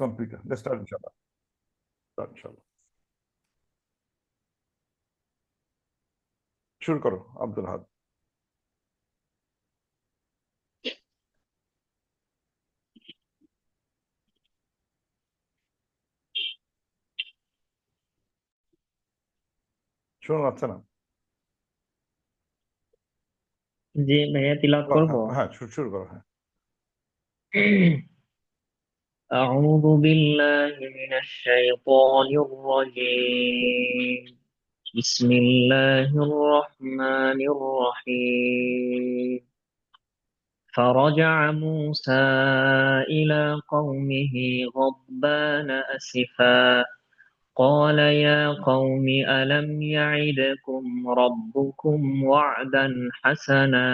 Computer. Let's start inshallah. শুরু করো আব্দুল হাদ। শোনা যাচ্ছে না? জি ভাইয়া, তিলাওয়াত করবো। হ্যাঁ, শুরু করো। হ্যাঁ। أعوذ بالله من الشيطان الرجيم. بسم الله الرحمن الرحيم. فرجع موسى إلى قومه غضبان أسفا قال يا قوم ألم يعدكم ربكم وعدا حسنا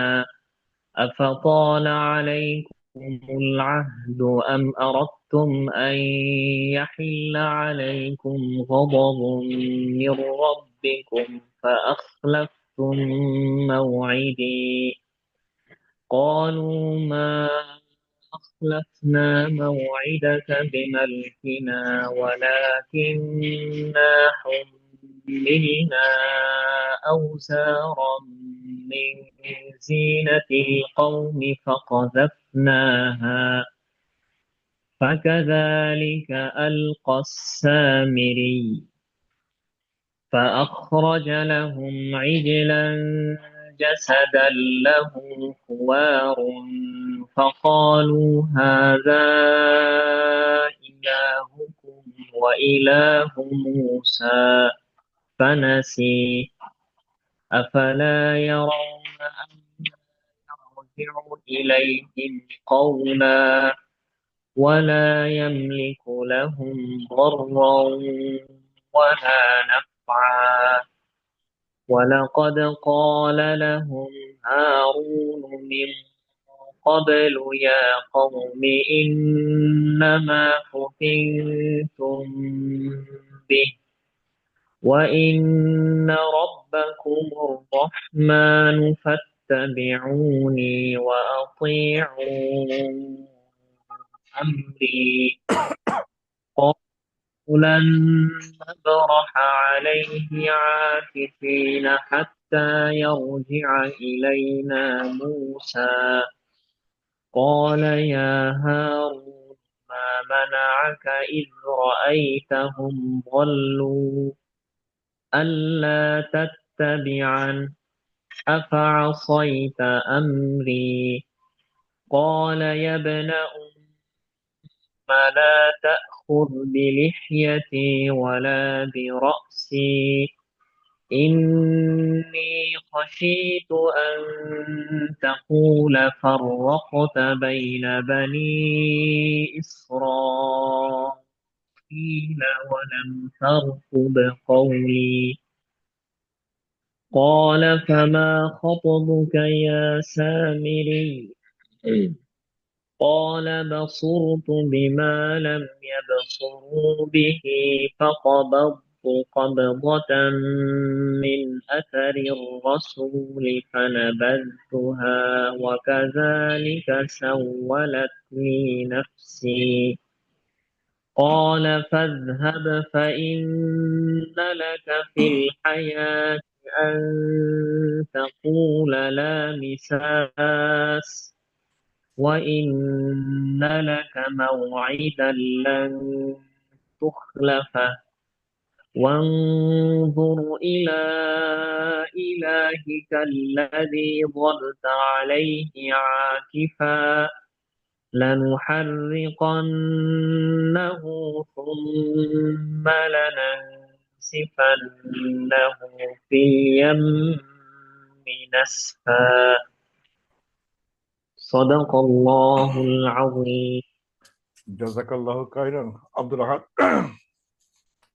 أفطال عليكم العهد أم أردتم أن يحل عليكم غضب من ربكم فأخلفتم موعدي قالوا ما أخلفنا موعدك بملكنا ولكننا حملنا أوزارا من زينة القوم فقذفناها فكذلك ألقى السامري فأخرج لهم عجلا جسدا له خوار فقالوا هذا إلهكم وإله موسى فنسي أفلا يرون أن يرجع إليهم قولا ولا يملك لهم ضرا ولا نفعا ولقد قال لهم هارون من قبل يا قوم إنما فتنتم به وإن ربكم الرحمن فاتبعوني وأطيعوا أمري لن نبرح عليه عاكفين حتى يرجع إلينا موسى قال يا هارون ما منعك إذ رأيتهم ضلوا ألا تتبعن أفعصيت أمري قال يا ابن لا تأخذ بلحيتي ولا برأسي إني خشيت أن تقول فرقت بين بني إسرائيل ولم ترقب قولي قال فما خطبك يا سامري قال بصرت بما لم يبصروا به فقبضت قبضة من أثر الرسول فنبذتها وكذلك سولت لي نفسي قال فاذهب فإن لك في الحياة أن تقول لا مساس وإن لك موعدا لن تخلفه وانظر إلى إلهك الذي ظلت عليه عاكفا لنحرقنه ثم لننسفنه في اليم نسفا صدق الله العظيم. জাযাকাল্লাহু খাইরান আব্দুল হাদ।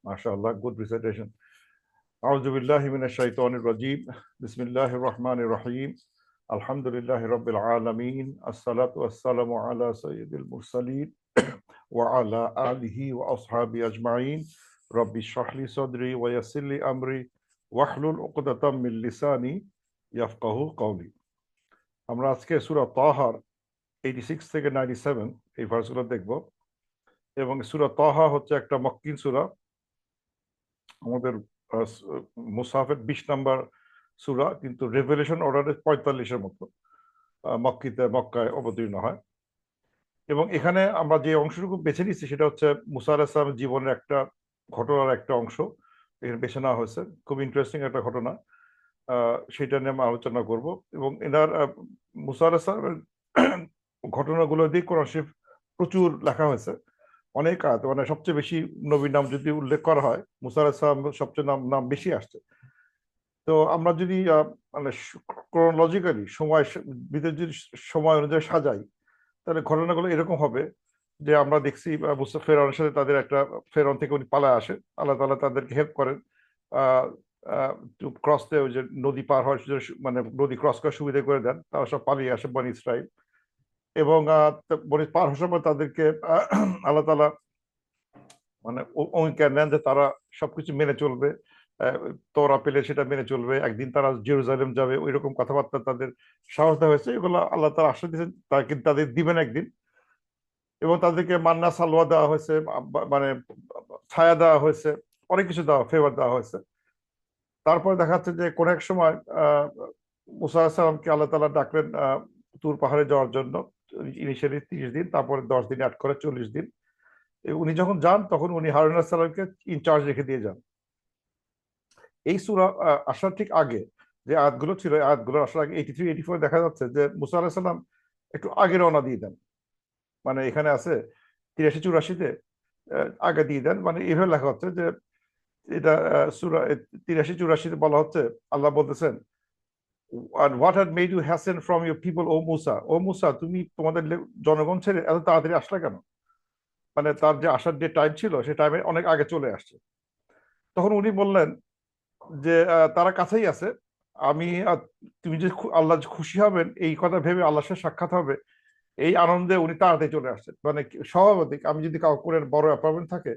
মাশাআল্লাহ, গুড প্রেজেন্টেশন। আউযু বিল্লাহি মিনাশ শাইতানির রাজীম। বিসমিল্লাহির রহমানির রহিম। আলহামদুলিল্লাহি রাব্বিল আলামিন। আসসালাতু ওয়াসসালামু আলা সাইয়্যিদিল মুরসালিন ওয়া আলা আলিহি ওয়া আসহাবিহি আজমাইন। রব্বি ইশরাহ লি সাদরি ওয়া ইয়াসসির লি আমরি ওয়াহলুল উকদাতাম মিন লিসানি ইয়াফকাহু কওলি। আমরা আজকে সূরা তাহার 86 থেকে 97 এই ভার্সগুলো দেখব। এবং সূরা তাহা হচ্ছে একটা মক্কি সূরা, আমাদের মুসহাফের 20 নম্বর সূরা, কিন্তু রেভেলেশন অর্ডারে 45-এর মতো মক্কায় অবতীর্ণ হয়। এবং এখানে আমরা যে অংশটুকু বেছে নিচ্ছি সেটা হচ্ছে মুসা আলাইহিস সালামের জীবনের একটা ঘটনার একটা অংশ এখানে বেছে নেওয়া হয়েছে। খুব ইন্টারেস্টিং একটা ঘটনা, সেটা নিয়ে আমরা আলোচনা করব। এবং এনার মুসা আলাইহিস সালামের ঘটনাগুলো দিয়ে কোরআন শরীফ প্রচুর লেখা হয়েছে, অনেক আয়াত, মানে সবচেয়ে বেশি নবীর নাম যদি উল্লেখ করা হয় মুসা আলাইহিস সালাম সবচেয়ে নাম বেশি আসছে। তো আমরা যদি মানে ক্রোনোলজিক্যালি সময় ভিতরে যদি সময় অনুযায়ী সাজাই, তাহলে ঘটনাগুলো এরকম হবে যে আমরা দেখছি মুসা ফেরাউনের সাথে তাদের একটা, ফেরাউন থেকে উনি পালায় আসে, আল্লাহ তাআলা তাদেরকে হেল্প করেন টু ক্রস দ্য, ওই যে নদী পার হওয়ার মানে নদী ক্রস করার সুবিধা করে দেন, তারা সব পালিয়ে আসে বনি ইসরাইল। এবং বনি পার হওয়ার সময় তাদেরকে আল্লাহ তাআলা মানে অঙ্গীকার নেন যে তারা সবকিছু মেনে চলবে, তোরা পেলে সেটা মেনে চলবে, একদিন তারা জেরুজালেম যাবে, ওই রকম কথাবার্তা তাদের সাহস দেওয়া হয়েছে। এগুলো আল্লাহ তাআলা আশ্বাস দিয়েছেন তাদের দিবেন একদিন। এবং তাদেরকে মান্না সালোয়া দেওয়া হয়েছে, মানে ছায়া দেওয়া হয়েছে, অনেক কিছু দেওয়া, ফেভার দেওয়া হয়েছে। তারপরে দেখা যাচ্ছে যে কোন এক সময় মুসা আলাইহিস সালামকে আল্লাহ তাআলা ডাকলেন তুর পাহাড়ে যাওয়ার জন্য। ইনিশিয়ালি 30 দিন, তারপরে 10 দিন অ্যাড করে 40 দিন। উনি যখন যান তখন উনি হারুন আলাইহিস সালামকে ইনচার্জ রেখে দিয়ে যান। এই সূরা আসার ঠিক আগে যে আয়াতগুলো ছিল, আয়াতগুলো আসার আগে 83 84 দেখা যাচ্ছে যে মুসা আলাইহিস সালাম একটু আগে রওনা দিয়ে দেন। মানে এখানে আছে 83 84-তে আগে দিয়ে দেন, মানে এভাবে লেখা হচ্ছে যে এটা সূরা 83 84-তে বলা হচ্ছে, আল্লাহ বলতেছেন, and what had made you hasten from your people ও মুসা, ও মুসা তুমি তোমাদের জনগণ ছেড়ে এত তাড়াতাড়ি আসলে কেন? মানে তার যে আসার যে টাইম ছিল সে টাইমে অনেক আগে চলে আসছে। তখন উনি বললেন যে তারা কাছেই আছে, আমি তুমি যে আল্লাহ খুশি হবেন এই কথা ভেবে আল্লাহর সাথে সাক্ষাৎ হবে, এই আনন্দে উনি তাড়াতাড়ি চলে আসছেন। মানে স্বাভাবিক, আমি যদি কাউকে বড় অ্যাপয়েন্টমেন্ট থাকে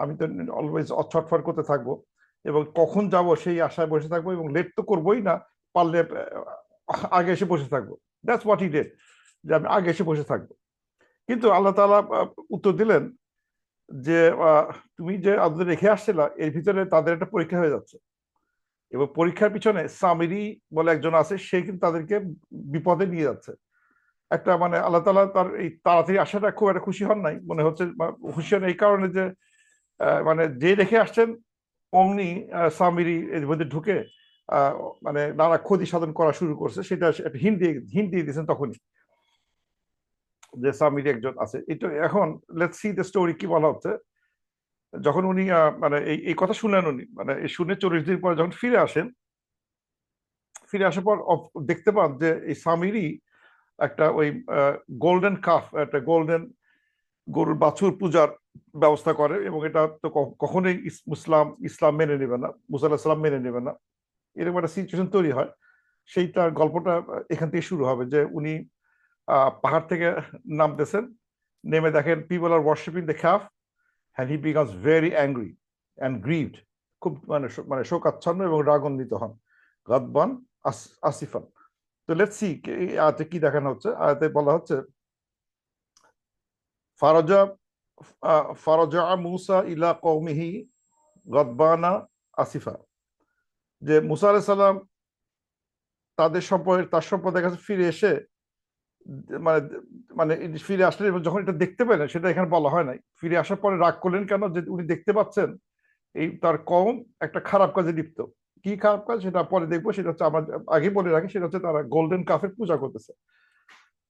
আমি তো অলওয়েজ ছটফট করতে থাকবো এবং কখন যাব সেই আশায় বসে থাকবো, এবং লেট তো করবোই না, পারলে আগে এসে বসে থাকবো। দ্যাটস হোয়াট হি ডিড, যে আমি আগে এসে বসে থাকবো। কিন্তু আল্লাহ তাআলা উত্তর দিলেন যে তুমি যে আমাদের রেখে আসছিলা এর ভিতরে তাদের একটা পরীক্ষা হয়ে যাচ্ছে, এবং পরীক্ষার পিছনে সামিরি বলে একজন আছে, সে কিন্তু তাদেরকে বিপদে নিয়ে যাচ্ছে। একটা মানে আল্লাহ তাআলা তার এই তাড়াতাড়ি আসাটা খুব একটা খুশি হন নাই মনে হচ্ছে। খুশি হন এই কারণে যে মানে যে রেখে আসছেন অমনি সামিরি এর মধ্যে ঢুকে আহ, মানে নানা ক্ষতি সাধন করা শুরু করছে, সেটা একটা হিন্ট দিয়ে দিয়েছেন তখনই যে সামিরি একজন আছে। এটা এখন লেটস সি দ্য স্টোরি কি বলা হচ্ছে। যখন উনি মানে এই কথা শুনলেন, উনি মানে শুনে 40 দিন পরে যখন ফিরে আসেন, ফিরে আসার পর দেখতে পান যে এই সামিরি একটা ওই গোল্ডেন কাফ, একটা গোল্ডেন গরুর বাছুর পূজার ব্যবস্থা করে, এবং এটা তো কখনোই ইসলাম মেনে নেবে না, মুসা আলাহিসাল্লাম সাল্লাম মেনে নেবে না। এরকম একটা সিচুয়েশন তৈরি হয়। সেই তার গল্পটা এখান থেকে শুরু হবে যে উনি পাহাড় থেকে নামতেছেন, নেমে দেখেন people are worshipping the calf, and he becomes very angry and grieved, খুব মানে শোকাচ্ছন্ন এবং রাগান্বিত হন, গাদবান আসিফান। তো লেটস সি আয়াতে কি দেখানো হচ্ছে। আয়াতে বলা হচ্ছে ফারাজা ফারাজা মুসা ইলা কওমিহি গাদবানা আসিফা, যে মুসা আলাইহিস সালাম তার সম্পদের কাছে ফিরে এসে মানে মানে ফিরে আসলেন, এবং যখন এটা দেখতে পেলেন সেটা এখানে বলা হয় নাই, ফিরে আসার পরে রাগ করলেন কেন, যে উনি দেখতে পাচ্ছেন এই তার কওম একটা খারাপ কাজে লিপ্ত। কি খারাপ কাজ সেটা পরে দেখবো, সেটা হচ্ছে আমরা আগে বলে রাখি, সেটা হচ্ছে তারা গোল্ডেন কাফের পূজা করতেছে।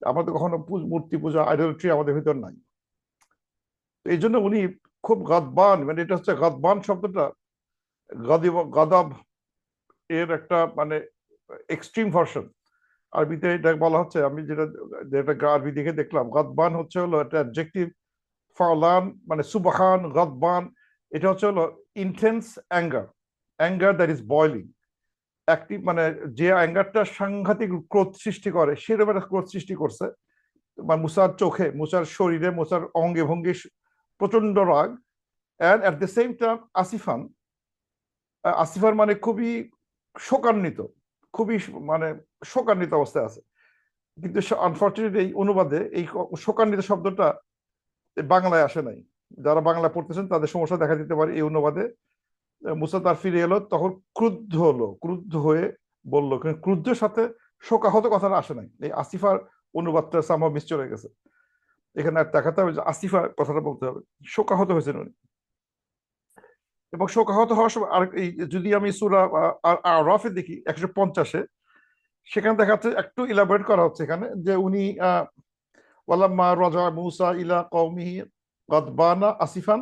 আমাদের কখনো মূর্তি পূজা, আইডলট্রি আমাদের ভিতর নাই। তো এই জন্য উনি খুব গাদবান, মানে এটা হচ্ছে গাদবান শব্দটা গাদাব এর একটা মানে এক্সট্রিম ভার্সন। আরবিতে এটা বলা হচ্ছে, আমি যেটা যেটা আরবি দেখে দেখলাম, গাদবান হচ্ছে হলো একটা অ্যাডজেক্টিভ, ফালান মানে সুবহান, গাদবান এটা হচ্ছে হলো intense anger, anger that is boiling, active, মানে যে অ্যাঙ্গারটা সাংঘাতিক ক্রোধ সৃষ্টি করে সেরকম একটা ক্রোধ সৃষ্টি করছে। মানে মুসার চোখে, মুসার শরীরে, মুসার অঙ্গে ভঙ্গি প্রচন্ড রাগ। And at the same time আসিফান, আসিফার মানে খুবই শোকান্বিত, খুবই মানে শোকান্বিত অবস্থায় আছে। কিন্তু আনফর্চুনেটলি এই অনুবাদে এই শোকান্বিত শব্দটা বাংলায় আসে নাই। যারা বাংলা পড়তেছেন তাদের সমস্যা দেখা দিতে পারে এই অনুবাদে। মুসা তার ফিরে এলো, তখন ক্রুদ্ধ হলো, ক্রুদ্ধ হয়ে বললো, কিন্তু ক্রুদ্ধের সাথে শোকাহত কথাটা আসে নাই। এই আসিফার অনুবাদটা সামহাও মিস চলে গেছে। এখানে আর দেখাতে হবে যে আসিফা কথাটা বলতে হবে, শোকাহত হয়েছেন উনি। এবং শোকাহত হওয়ার সময় আর এই যদি আমি সূরা আরাফে দেখি 150-এ, সেখানে দেখা যাচ্ছে একটু ইলাবোরেট করা হচ্ছে এখানে যে উনি ওয়ালাম্মা রাজা মুসা ইলা কওমিহি গাদবানা আসিফান,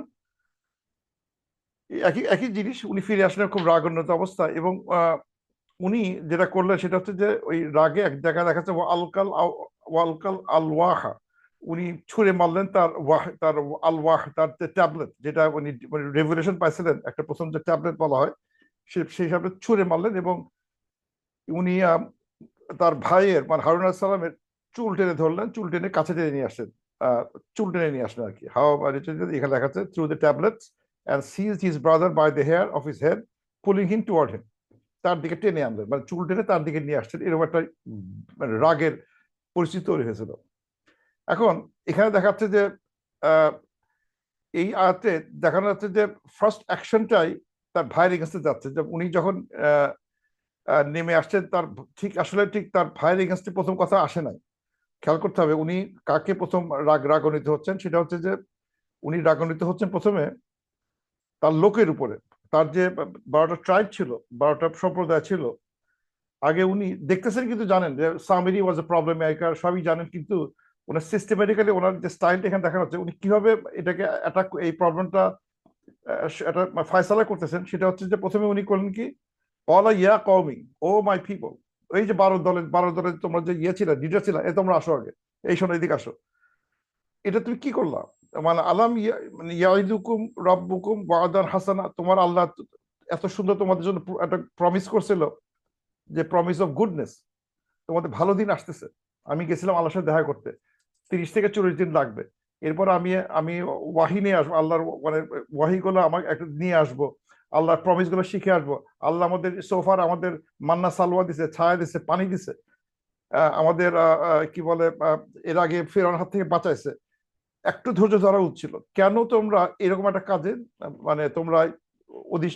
একই একই জিনিস, উনি ফিরে আসলেন খুব রাগান্বিত অবস্থা। এবং উনি যেটা করলেন সেটা হচ্ছে যে ওই রাগে এক জায়গায় দেখা যাচ্ছে ওয়ালকাল আল ওয়াহা, উনি ছুঁড়ে মারলেন তার তার আল ওয়াহ, তার ট্যাবলেট, যেটা উনি রেভুলেশন পাইছিলেন, একটা প্রথম যে ট্যাবলেট বলা হয়, সেই হিসাবে ছুঁড়ে মারলেন। এবং উনি তার ভাইয়ের মানে হারুন আলাইহিস সালামের চুল টেনে ধরলেন, চুল টেনে কাছে টেনে নিয়ে আসলেন, চুল টেনে নিয়ে আসলেন আর কি। হাও এখানে দেখা যাচ্ছে through the tablets and seized his brother by the hair of his head pulling him toward him, তার দিকে টেনে আনলেন, মানে চুল টেনে তার দিকে নিয়ে আসছেন। এরকম একটা মানে রাগের পরিস্থিতি তৈরি হয়েছিল। এখন এখানে দেখা যাচ্ছে যে আহ, এই আয়াতে দেখানো যাচ্ছে যে ফার্স্ট অ্যাকশনটাই তার ভাইয়ের এগেন্সটে যাচ্ছে। যে উনি যখন নেমে আসছেন, তার ঠিক তার ভাইয়ের এগেন্সটে প্রথম কথা আসে নাই। খেয়াল করতে হবে উনি কাকে প্রথম রাগান্বিত হচ্ছেন। সেটা হচ্ছে যে উনি রাগান্বিত হচ্ছেন প্রথমে তার লোকের উপরে। তার যে 12টা ট্রাইব ছিল, 12টা সম্প্রদায় ছিল, আগে উনি দেখতেছেন কিন্তু জানেন যে সামিরি ওয়াজ এ প্রবলেম মেকার, সবই জানেন, কিন্তু ওনার সিস্টেমেটিক্যালি ওনার যে স্টাইলটা এখানে দেখানো হচ্ছে, উনি কিভাবে এটাকে অ্যাটাক, এই প্রবলেমটা এটা ফায়সালা করতেছেন, সেটা হচ্ছে যে প্রথমে উনি করলেন কি, অলা ইয়া কওমি, ও মাই পিপল, এই যে 12 দলের তোমরা যে ইয়ে ছিল, লিডার ছিল, এ তোমরা আসো আগে, এই শোনো এদিকে আসো। এটা তুমি কি করলা? মানে আলাম মানে ইয়াইদুকুম রব্বুকুম ওয়াদান হাসানা, তোমার আল্লাহ এত সুন্দর তোমাদের জন্য একটা প্রমিস করছিল, যে প্রমিস অফ গুডনেস, তোমাদের ভালো দিন আসতেছে। আমি গেছিলাম আল্লাহর সাথে দেখা করতে, 30 থেকে 40 দিন লাগবে। এরপর আমি আমি ওয়াহি নিয়ে আসবো, আল্লাহর মানে ওয়াহি গুলো আমাকে একটা নিয়ে আসবো, আল্লাহর প্রমিস গুলো শিখে আসবো। আল্লাহ আমাদের সোফার আমাদের মান্না সালোয়া দিছে, ছায়া দিছে, পানি দিছে, আমাদের কি বলে এর আগে ফেরাউনের হাত থেকে বাঁচাইছে। একটু ধৈর্য ধরা উচিত ছিল। কেন তোমরা এরকম একটা কাজে মানে তোমরা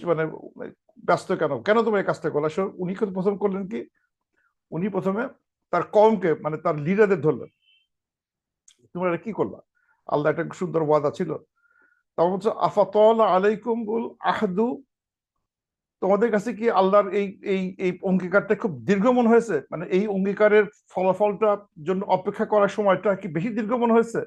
মানে ব্যস্ত, কেন কেন তোমরা এই কাজটা করলে? উনি কিন্তু প্রথম করলেন কি, উনি প্রথমে তার কমকে মানে তার লিডারদের ধরলেন, তোমরা এটা কি করলা? আল্লাহ একটা সুন্দর ওয়াদা ছিল। তারপর হচ্ছে আফাতল আলাইকুম বুল আহদু, তোমাদের কাছে কি আল্লাহর এই এই এই অঙ্গীকারটা খুব দীর্ঘ মনে হয়েছে? মানে এই অঙ্গীকারের ফলাফলটা জন্য অপেক্ষা করার সময়টা কি বেশি দীর্ঘ মনে হয়েছে?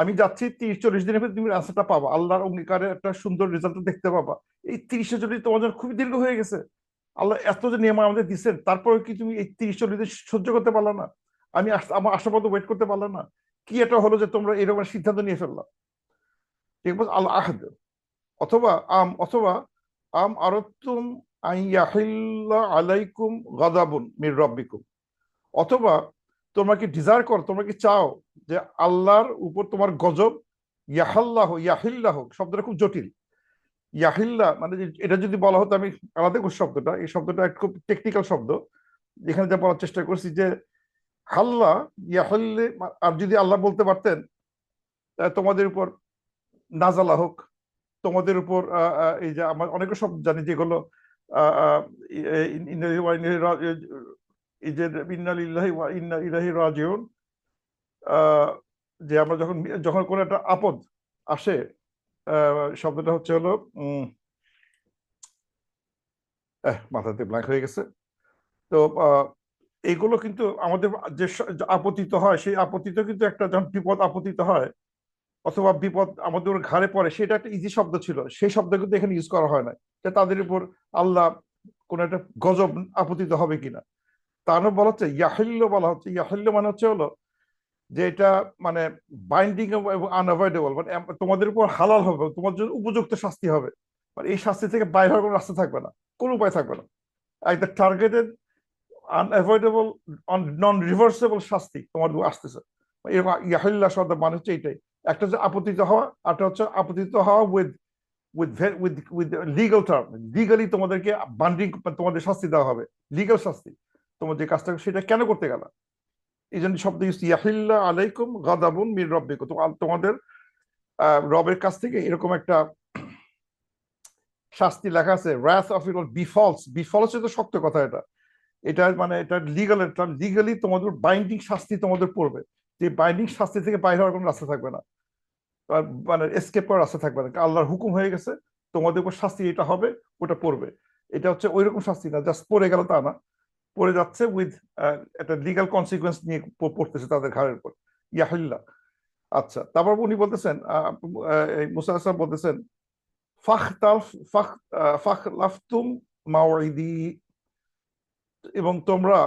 আমি যাচ্ছি 30-40 দিনের ভিতরে তুমি আনসারটা পাবা, আল্লাহর অঙ্গীকারের একটা সুন্দর রেজাল্ট দেখতে পাবা। এই 30-40 তোমার জন্য খুবই দীর্ঘ হয়ে গেছে। আল্লাহ এত যে নিয়ম আমাদের দিচ্ছেন, তারপরে কি তুমি এই 30-40 দিন সহ্য করতে পারলা না? আমি আমার আশাবাদ ওয়েট করতে পারলাম না? কি এটা হলো যে তোমরা এরকম একটা সিদ্ধান্ত নিয়ে ফেললাম? ঠিক বলছে আল আহদ। অথবা অথবা আরাদতুম আন ইয়াহিল্লা আলাইকুম গাদাবুন মির রাব্বিকুম, অথবা তোমরা কি ডিজায়ার করো, তোমরা কি চাও যে আল্লাহর উপর তোমার গজব, ইয়াহিল্লাহ শব্দটা খুব জটিল। ইয়াহিল্লা মানে এটা যদি বলা হতো, আমি আলাদা করছি শব্দটা, এই শব্দটা খুব টেকনিক্যাল শব্দ, যেখানে যা বলার চেষ্টা করছি যে হাল্লা ইয়াহিল্লে, আর যদি আল্লাহ বলতে পারতেন তোমাদের উপর নাজালা হোক, তোমাদের উপর এই যে আমার অনেক শব্দ জানি যেগুলো আহ, আহ, এই যে ইন্না লিল্লাহি ওয়া ইন্না ইলাইহি রাজিউন, যে আমরা যখন যখন কোনো একটা আপদ আসে, শব্দটা হচ্ছে হলো মাথাতে ব্ল্যাঙ্ক হয়ে গেছে। তো এইগুলো কিন্তু আমাদের যে আপতিত হয়, সেই আপতিত কিন্তু একটা যখন বিপদ আপতিত হয় অথবা বিপদ আমাদের ঘাড়ে পড়ে, সেটা একটা ইজি শব্দ ছিল, সেই শব্দ কিন্তু এখানে ইউজ করা হয় না যে তাদের উপর আল্লাহ কোন একটা গজব আপতিত হবে কিনা। তার বলা হচ্ছে ইয়াহিল্য, বলা হচ্ছে ইয়াহিল্য মানে হচ্ছে হলো যে এটা মানে বাইন্ডিং এবং আনঅ্যাভয়েডেবল, মানে তোমাদের উপর হালাল হবে, তোমার জন্য উপযুক্ত শাস্তি হবে, মানে এই শাস্তি থেকে বাইরে হওয়ার কোনো রাস্তা থাকবে না, কোনো উপায় থাকবে না। একটা টার্গেটেড আনঅ্যাভয়েডেবল নন রিভার্সেবল শাস্তি তোমার উপর আসতেছে। এরকম ইয়াহিল্লা শব্দ মানে হচ্ছে এইটাই। একটা হচ্ছে আপতিত হওয়া, আরটা হচ্ছে আপতিত হওয়া with with with with legal term, legally তোমাদেরকে বান্ডিং, তোমাদের শাস্তি দেওয়া হবে, লিগাল শাস্তি। তোমার যে কাজটা সেটা কেন করতে গেল, এই জন্য শব্দ ইউজ ইয়াহিল্লা আলাইকুম গাদাবুন মির রব্বিকুম, তোমাদের রবের কাছ থেকে এরকম একটা শাস্তি লেখা আছে, wrath of it বিফলস। বিফলস তো শক্ত কথা, এটা এটা মানে এটা লিগাল, এটা লিগালি তোমাদের বাইন্ডিং শাস্তি তোমাদের পড়বে। যে বাইন্ডিং শাস্তি থেকে বাইরে হওয়ার কোনো রাস্তা থাকবে না, মানে এসকেপ করার রাস্তা থাকবে না। আল্লাহর হুকুম হয়ে গেছে, তোমাদের উপর শাস্তি এটা হবে, ওটা পড়বে। এটা হচ্ছে ওই রকম শাস্তি না জাস্ট পড়ে গেল তা না, পড়ে যাচ্ছে উইথ একটা লিগাল কনসিকুয়েন্স নিয়ে পড়তেছে তাদের ঘাড়ের উপর। ইয়াহিল্লা। আচ্ছা, তারপর উনি বলতেছেন, মুসা আসলাম বলতেছেন, ফাখতালফ ফাখ ফাখলাফতুম মাওয়াইদি, এবং তোমরা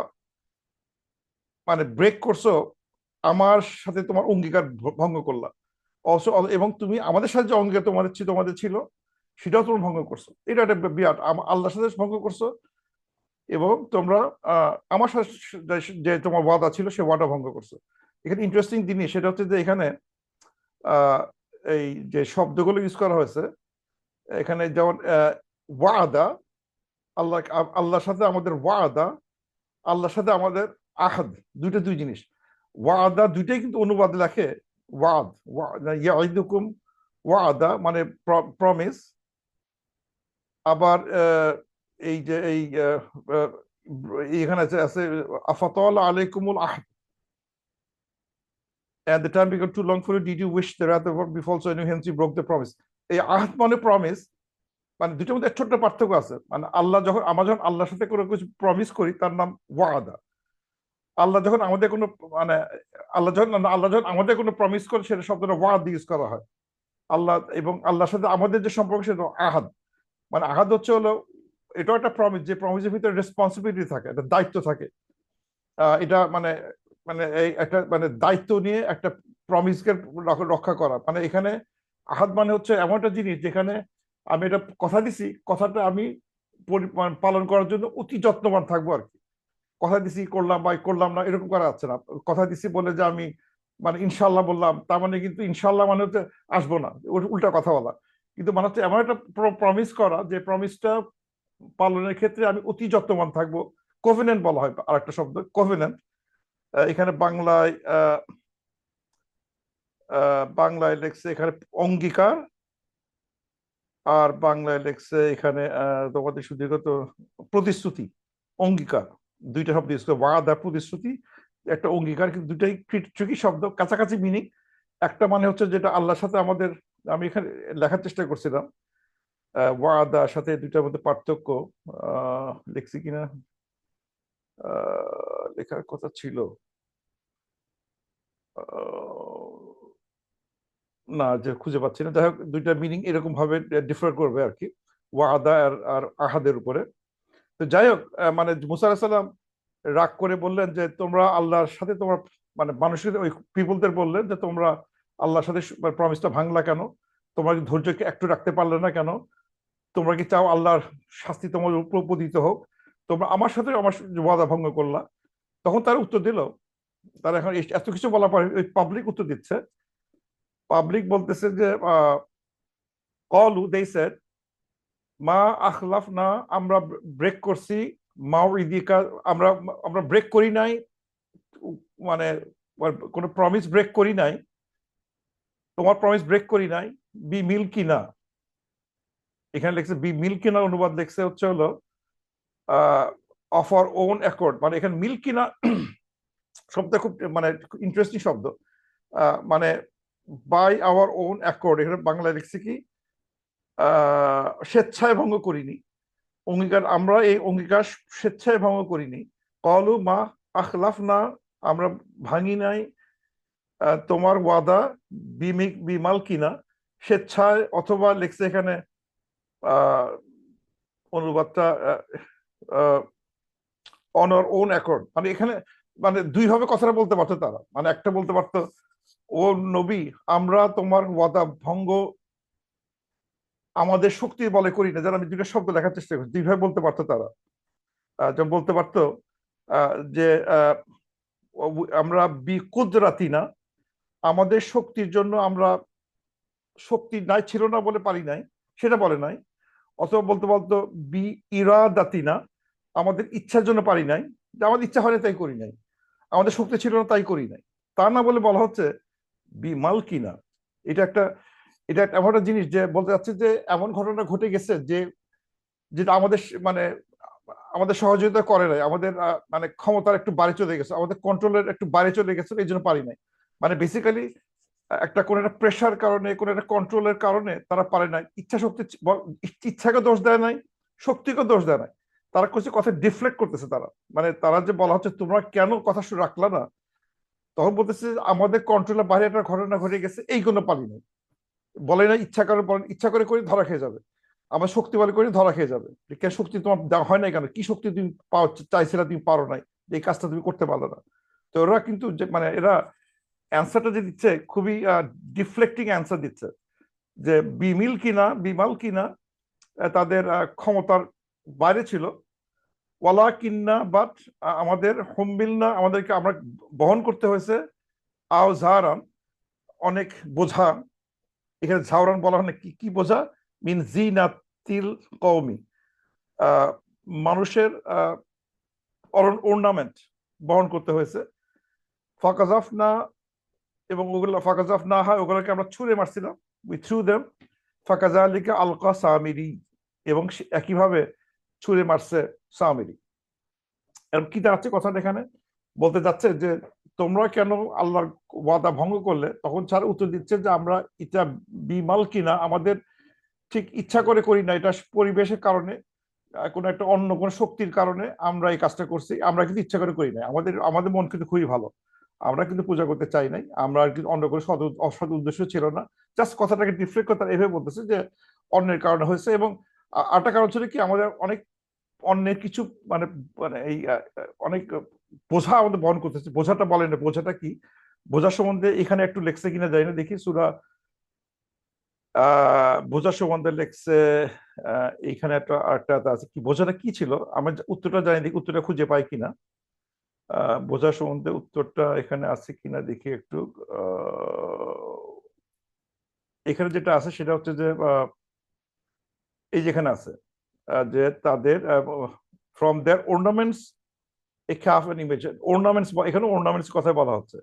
মানে ব্রেক করছো, আমার সাথে তোমার অঙ্গীকার ভঙ্গ করলা। অলসো, এবং তুমি আমাদের সাথে যে অঙ্গীকার তোমাদের ছিল সেটাও তোমরা ভঙ্গ করছো। এটা একটা বিরাট, আল্লাহর সাথে ভঙ্গ করছো, এবং তোমরা আমার সাথে যে তোমার ওয়াদা ছিল সে ওয়াদা ভঙ্গ করছো। এখানে ইন্টারেস্টিং জিনিস সেটা হচ্ছে যে এখানে আহ এই যে শব্দগুলো ইউজ করা হয়েছে এখানে, যেমন ওয়াদা, আল্লাহ, আল্লাহর সাথে আমাদের ওয়াদা, আল্লাহর সাথে আমাদের আহাদ, দুইটা দুই জিনিস। ওয়াদা দুইটাই কিন্তু অনুবাদে লেখে ওয়াদ, ইয়াইদুকুম ওয়াদা মানে প্রমিস। আবার এই যে এই এখানে আছে আফাতাল আলাইকুমুল Ahad, and the time became too long for you, did you wish the wrath of God befall, so hence you broke the promise? এই আহদ মানে প্রমিস, মানে দুটোর মধ্যে ছোট্ট পার্থক্য আছে। মানে আল্লাহ যখন, আমরা যখন আল্লাহর সাথে কোনো কিছু প্রমিস করি তার নাম ওয়াদা। আল্লাহ যখন আমাদের কোনো মানে আল্লাহ যখন আমাদের কোনো প্রমিস করে সেটা শব্দটা ওয়াদ ইউজ করা হয়। আল্লাহ এবং আল্লাহর সাথে আমাদের যে সম্পর্ক সেটা আহাদ। মানে আহাদ হচ্ছে হলো এটাও একটা প্রমিস, যে প্রমিসের ভিতরে রেসপন্সিবিলিটি থাকে, একটা দায়িত্ব থাকে। এটা মানে মানে এই একটা মানে দায়িত্ব নিয়ে একটা প্রমিসকে রক্ষা করা। মানে এখানে আহাদ মানে হচ্ছে এমন একটা জিনিস যেখানে আমি এটা কথা দিছি, কথাটা আমি পালন করার জন্য অতি যত্নবান থাকবো আর কি। কথা দিছি করলাম বা করলাম না এরকম করা যাচ্ছে না। কথা দিছি বলে যে আমি মানে ইনশাল্লাহ বললাম, তার মানে কিন্তু ইনশাল্লাহ মানে হচ্ছে আসবো না, উল্টা কথা বলা। কিন্তু মানে হচ্ছে এমন একটা প্রমিস করা যে প্রমিসটা পালনের ক্ষেত্রে আমি অতি যত্নবান থাকবো। কোভেনেন্ট বলা হয় আর একটা শব্দ, কোভেনেন্ট। এখানে বাংলায় বাংলায় লেখছে এখানে অঙ্গীকার, আর বাংলায় লেখছে এখানে তোমাদের সুদীর্ঘত প্রতিশ্রুতি, অঙ্গীকার, দুইটা শব্দ ইউজ করে, ওয়াদা প্রতিশ্রুতি, একটা অঙ্গীকার, কিন্তু দুইটাই ট্রিকি শব্দ, কাছাকাছি মিনিং। একটা মানে হচ্ছে যেটা আল্লাহর সাথে আমাদের, আমি এখানে লেখার চেষ্টা করছিলাম ওয়াদার সাথে দুইটার মধ্যে পার্থক্য লিখছি কিনা, লেখার কথা ছিল, না যে খুঁজে পাচ্ছি না। যাই হোক, দুইটা মিনিং এরকম ভাবে ডিফার করবে আর কি, ওয়াদা আর আহাদের উপরে। তো যাই হোক, মানে মুসা আলাইহিস সালাম রাগ করে বললেন যে তোমরা আল্লাহর সাথে তোমার মানে মানুষের ওই পিপলদের বললেন যে তোমরা আল্লাহর সাথে প্রমিসটা ভাঙলা কেন? তোমরা কি ধৈর্যকে একটু রাখতে পারলে না কেন? তোমরা কি চাও আল্লাহর শাস্তি তোমার উপর পতিত হোক? তোমরা আমার সাথে আমার ওয়াদা ভঙ্গ করলা। তখন তারা উত্তর দিল, তারা এখন এত কিছু বলার পরে ওই পাবলিক উত্তর দিচ্ছে। পাবলিক বলতেছে যে কলু দে সেড মা আখলাফ না, আমরা ব্রেক করছি, মাও ইদিকা, আমরা আমরা ব্রেক করি নাই, মানে কোনো প্রমিস ব্রেক করি নাই, তোমার প্রমিস ব্রেক করি নাই। বি মিল কিনা, এখানে লিখছে বি মিল কিনা, অনুবাদ লিখছে হচ্ছে হলো অফ আওয়ার ওন অ্যাকর্ড। মানে এখানে মিল কিনা শব্দটা খুব মানে ইন্টারেস্টিং শব্দ। মানে বাই আওয়ার ওন অ্যাকর্ড, এখানে বাংলায় লিখছে কি স্বেচ্ছায় ভঙ্গ করিনি অঙ্গীকার, আমরা এই অঙ্গীকার স্বেচ্ছায় ভঙ্গ করিনি। কলু মা আখলাফ না, আমরা ভাঙি নাই তোমার ওয়াদা, বিমাল কিনা, স্বেচ্ছায়, অথবা লিখছে এখানে অনুবাদটা অন আওয়ার ওন অ্যাকর্ড। মানে এখানে মানে দুই ভাবে কথাটা বলতে পারতো তারা। মানে একটা বলতে পারতো ও নবী, আমরা তোমার ওয়াদা ভঙ্গ আমাদের শক্তির বলে করি না। যারা আমি দুইটা শব্দ লেখার চেষ্টা করছি, দুইভাবে বলতে পারতো তারা। যেমন বলতে পারতো যে আমরা বিকুদরাতি না, আমাদের শক্তির জন্য আমরা শক্তি নাই, ছিল না বলে পারি নাই, সেটা বলে নাই। অথবা বলতে বলতো বি ইরাদাতি না, আমাদের ইচ্ছার জন্য পারি নাই, যে আমাদের ইচ্ছা হয়নি তাই করি নাই, আমাদের শক্তি ছিল না তাই করি নাই। তা না বলে বলা হচ্ছে বি মালকিনা। এটা একটা এটা এমন একটা জিনিস যে বলতে চাচ্ছি যে এমন ঘটনা ঘটে গেছে যে যেটা আমাদের মানে আমাদের সহযোগিতা করে নাই, আমাদের মানে ক্ষমতার একটু বাড়ি চলে গেছে, আমাদের কন্ট্রোলের একটু বাড়ি চলে গেছে, এই জন্য পারি নাই। মানে বেসিক্যালি একটা কোন একটা প্রেশার কারণে, কোন একটা কন্ট্রোলের কারণে তারা পারে নাই। ইচ্ছা শক্তি, ইচ্ছাকে দোষ দেয় নাই, শক্তিকে দোষ দেয় নাই, তারা কিছু কথা ডিফ্লেক্ট করতেছে। তারা মানে তারা যে বলা হচ্ছে তোমরা কেন কথা রাখলা না, তখন বলতেছে যে আমাদের কন্ট্রোলের বাইরে একটা ঘটনা ঘটে গেছে, এই কোনো পারি নাই। বলে না ইচ্ছা করে, ইচ্ছা করে করে ধরা খেয়ে যাবে, আমার শক্তি বলে করে ধরা খেয়ে যাবে। কে শক্তি তোমার দেওয়া হয় নাই কেন, কি শক্তি তুমি পাও চাইছিলে, তুমি পারো নাই, এই কাজটা তুমি করতে পারলো না। তো ওরা কিন্তু মানে এরা অ্যান্সারটা যে দিচ্ছে খুবই ডিফ্লেক্টিং অ্যান্সার দিচ্ছে, যে বিমাল কিনা তাদের ক্ষমতার বাইরে ছিল, ওয়ালা কিন্না বাট আমাদের হোমবিল না, আমাদেরকে আমরা বহন করতে হয়েছে, আও জাহারান অনেক বোঝা। এখানে ঝাউরান বলা হয় না, কি কি বোঝা, মিন জিনাতিল কওমি, আহ, মানুষের অর্নামেন্ট বহন করতে হয়েছে। ফাকাজাফ না, এবং ওগুলো ফাকাজাফ না হয় ওগুলোকে আমরা ছুঁড়ে মারছিলাম, উই থ্রু দেম ফাকাজালিকা আলকা সামিরি, এবং একইভাবে ছুঁড়ে মারছে সামিরি। এবং কি দাঁড়াচ্ছে কথাটা এখানে, বলতে যাচ্ছে যে তোমরা কেন আল্লাহর ওয়াদা ভঙ্গ করলে, তখন ছাড়া উত্তর দিচ্ছে যে আমরা এটা বিমাল কিনা, আমাদের ঠিক ইচ্ছা করে করি না, এটা পরিবেশের কারণে, কোনো একটা অন্য কোনো শক্তির কারণে আমরা এই কাজটা করছি, আমরা কিন্তু ইচ্ছা করে করি নাই, আমাদের আমাদের মন কিন্তু খুবই ভালো, আমরা কিন্তু পূজা করতে চাই নাই, আমরা আর কি অন্য কোনো অসৎ উদ্দেশ্য ছিল না। জাস্ট কথাটাকে ডিফ্লেক্ট করতে এভাবে বলতেছে যে অন্যের কারণে হয়েছে। এবং আরেকটা কারণ ছিল কি, আমাদের অনেক অন্যের কিছু মানে মানে এই অনেক বোঝা আমাদের বহন করতেছে। বোঝাটা বলেন না, বোঝাটা কি, বোঝার সম্বন্ধে এখানে একটু লেখছে কিনা যাই না, দেখি সূরা বোঝার সম্বন্ধে লেখছে। এইখানে একটা আছে, কি বোঝাটা কি ছিল, আমার উত্তরটা জানি, দেখি উত্তরটা খুঁজে পাই কিনা। বোঝার সম্বন্ধে উত্তরটা এখানে আছে কিনা দেখি একটু। এখানে যেটা আছে সেটা হচ্ছে যে এই যেখানে আছে যে তাদের from their ornaments a calf and image, ornaments এখানে অর্নামেন্টস কথা বলা হচ্ছে,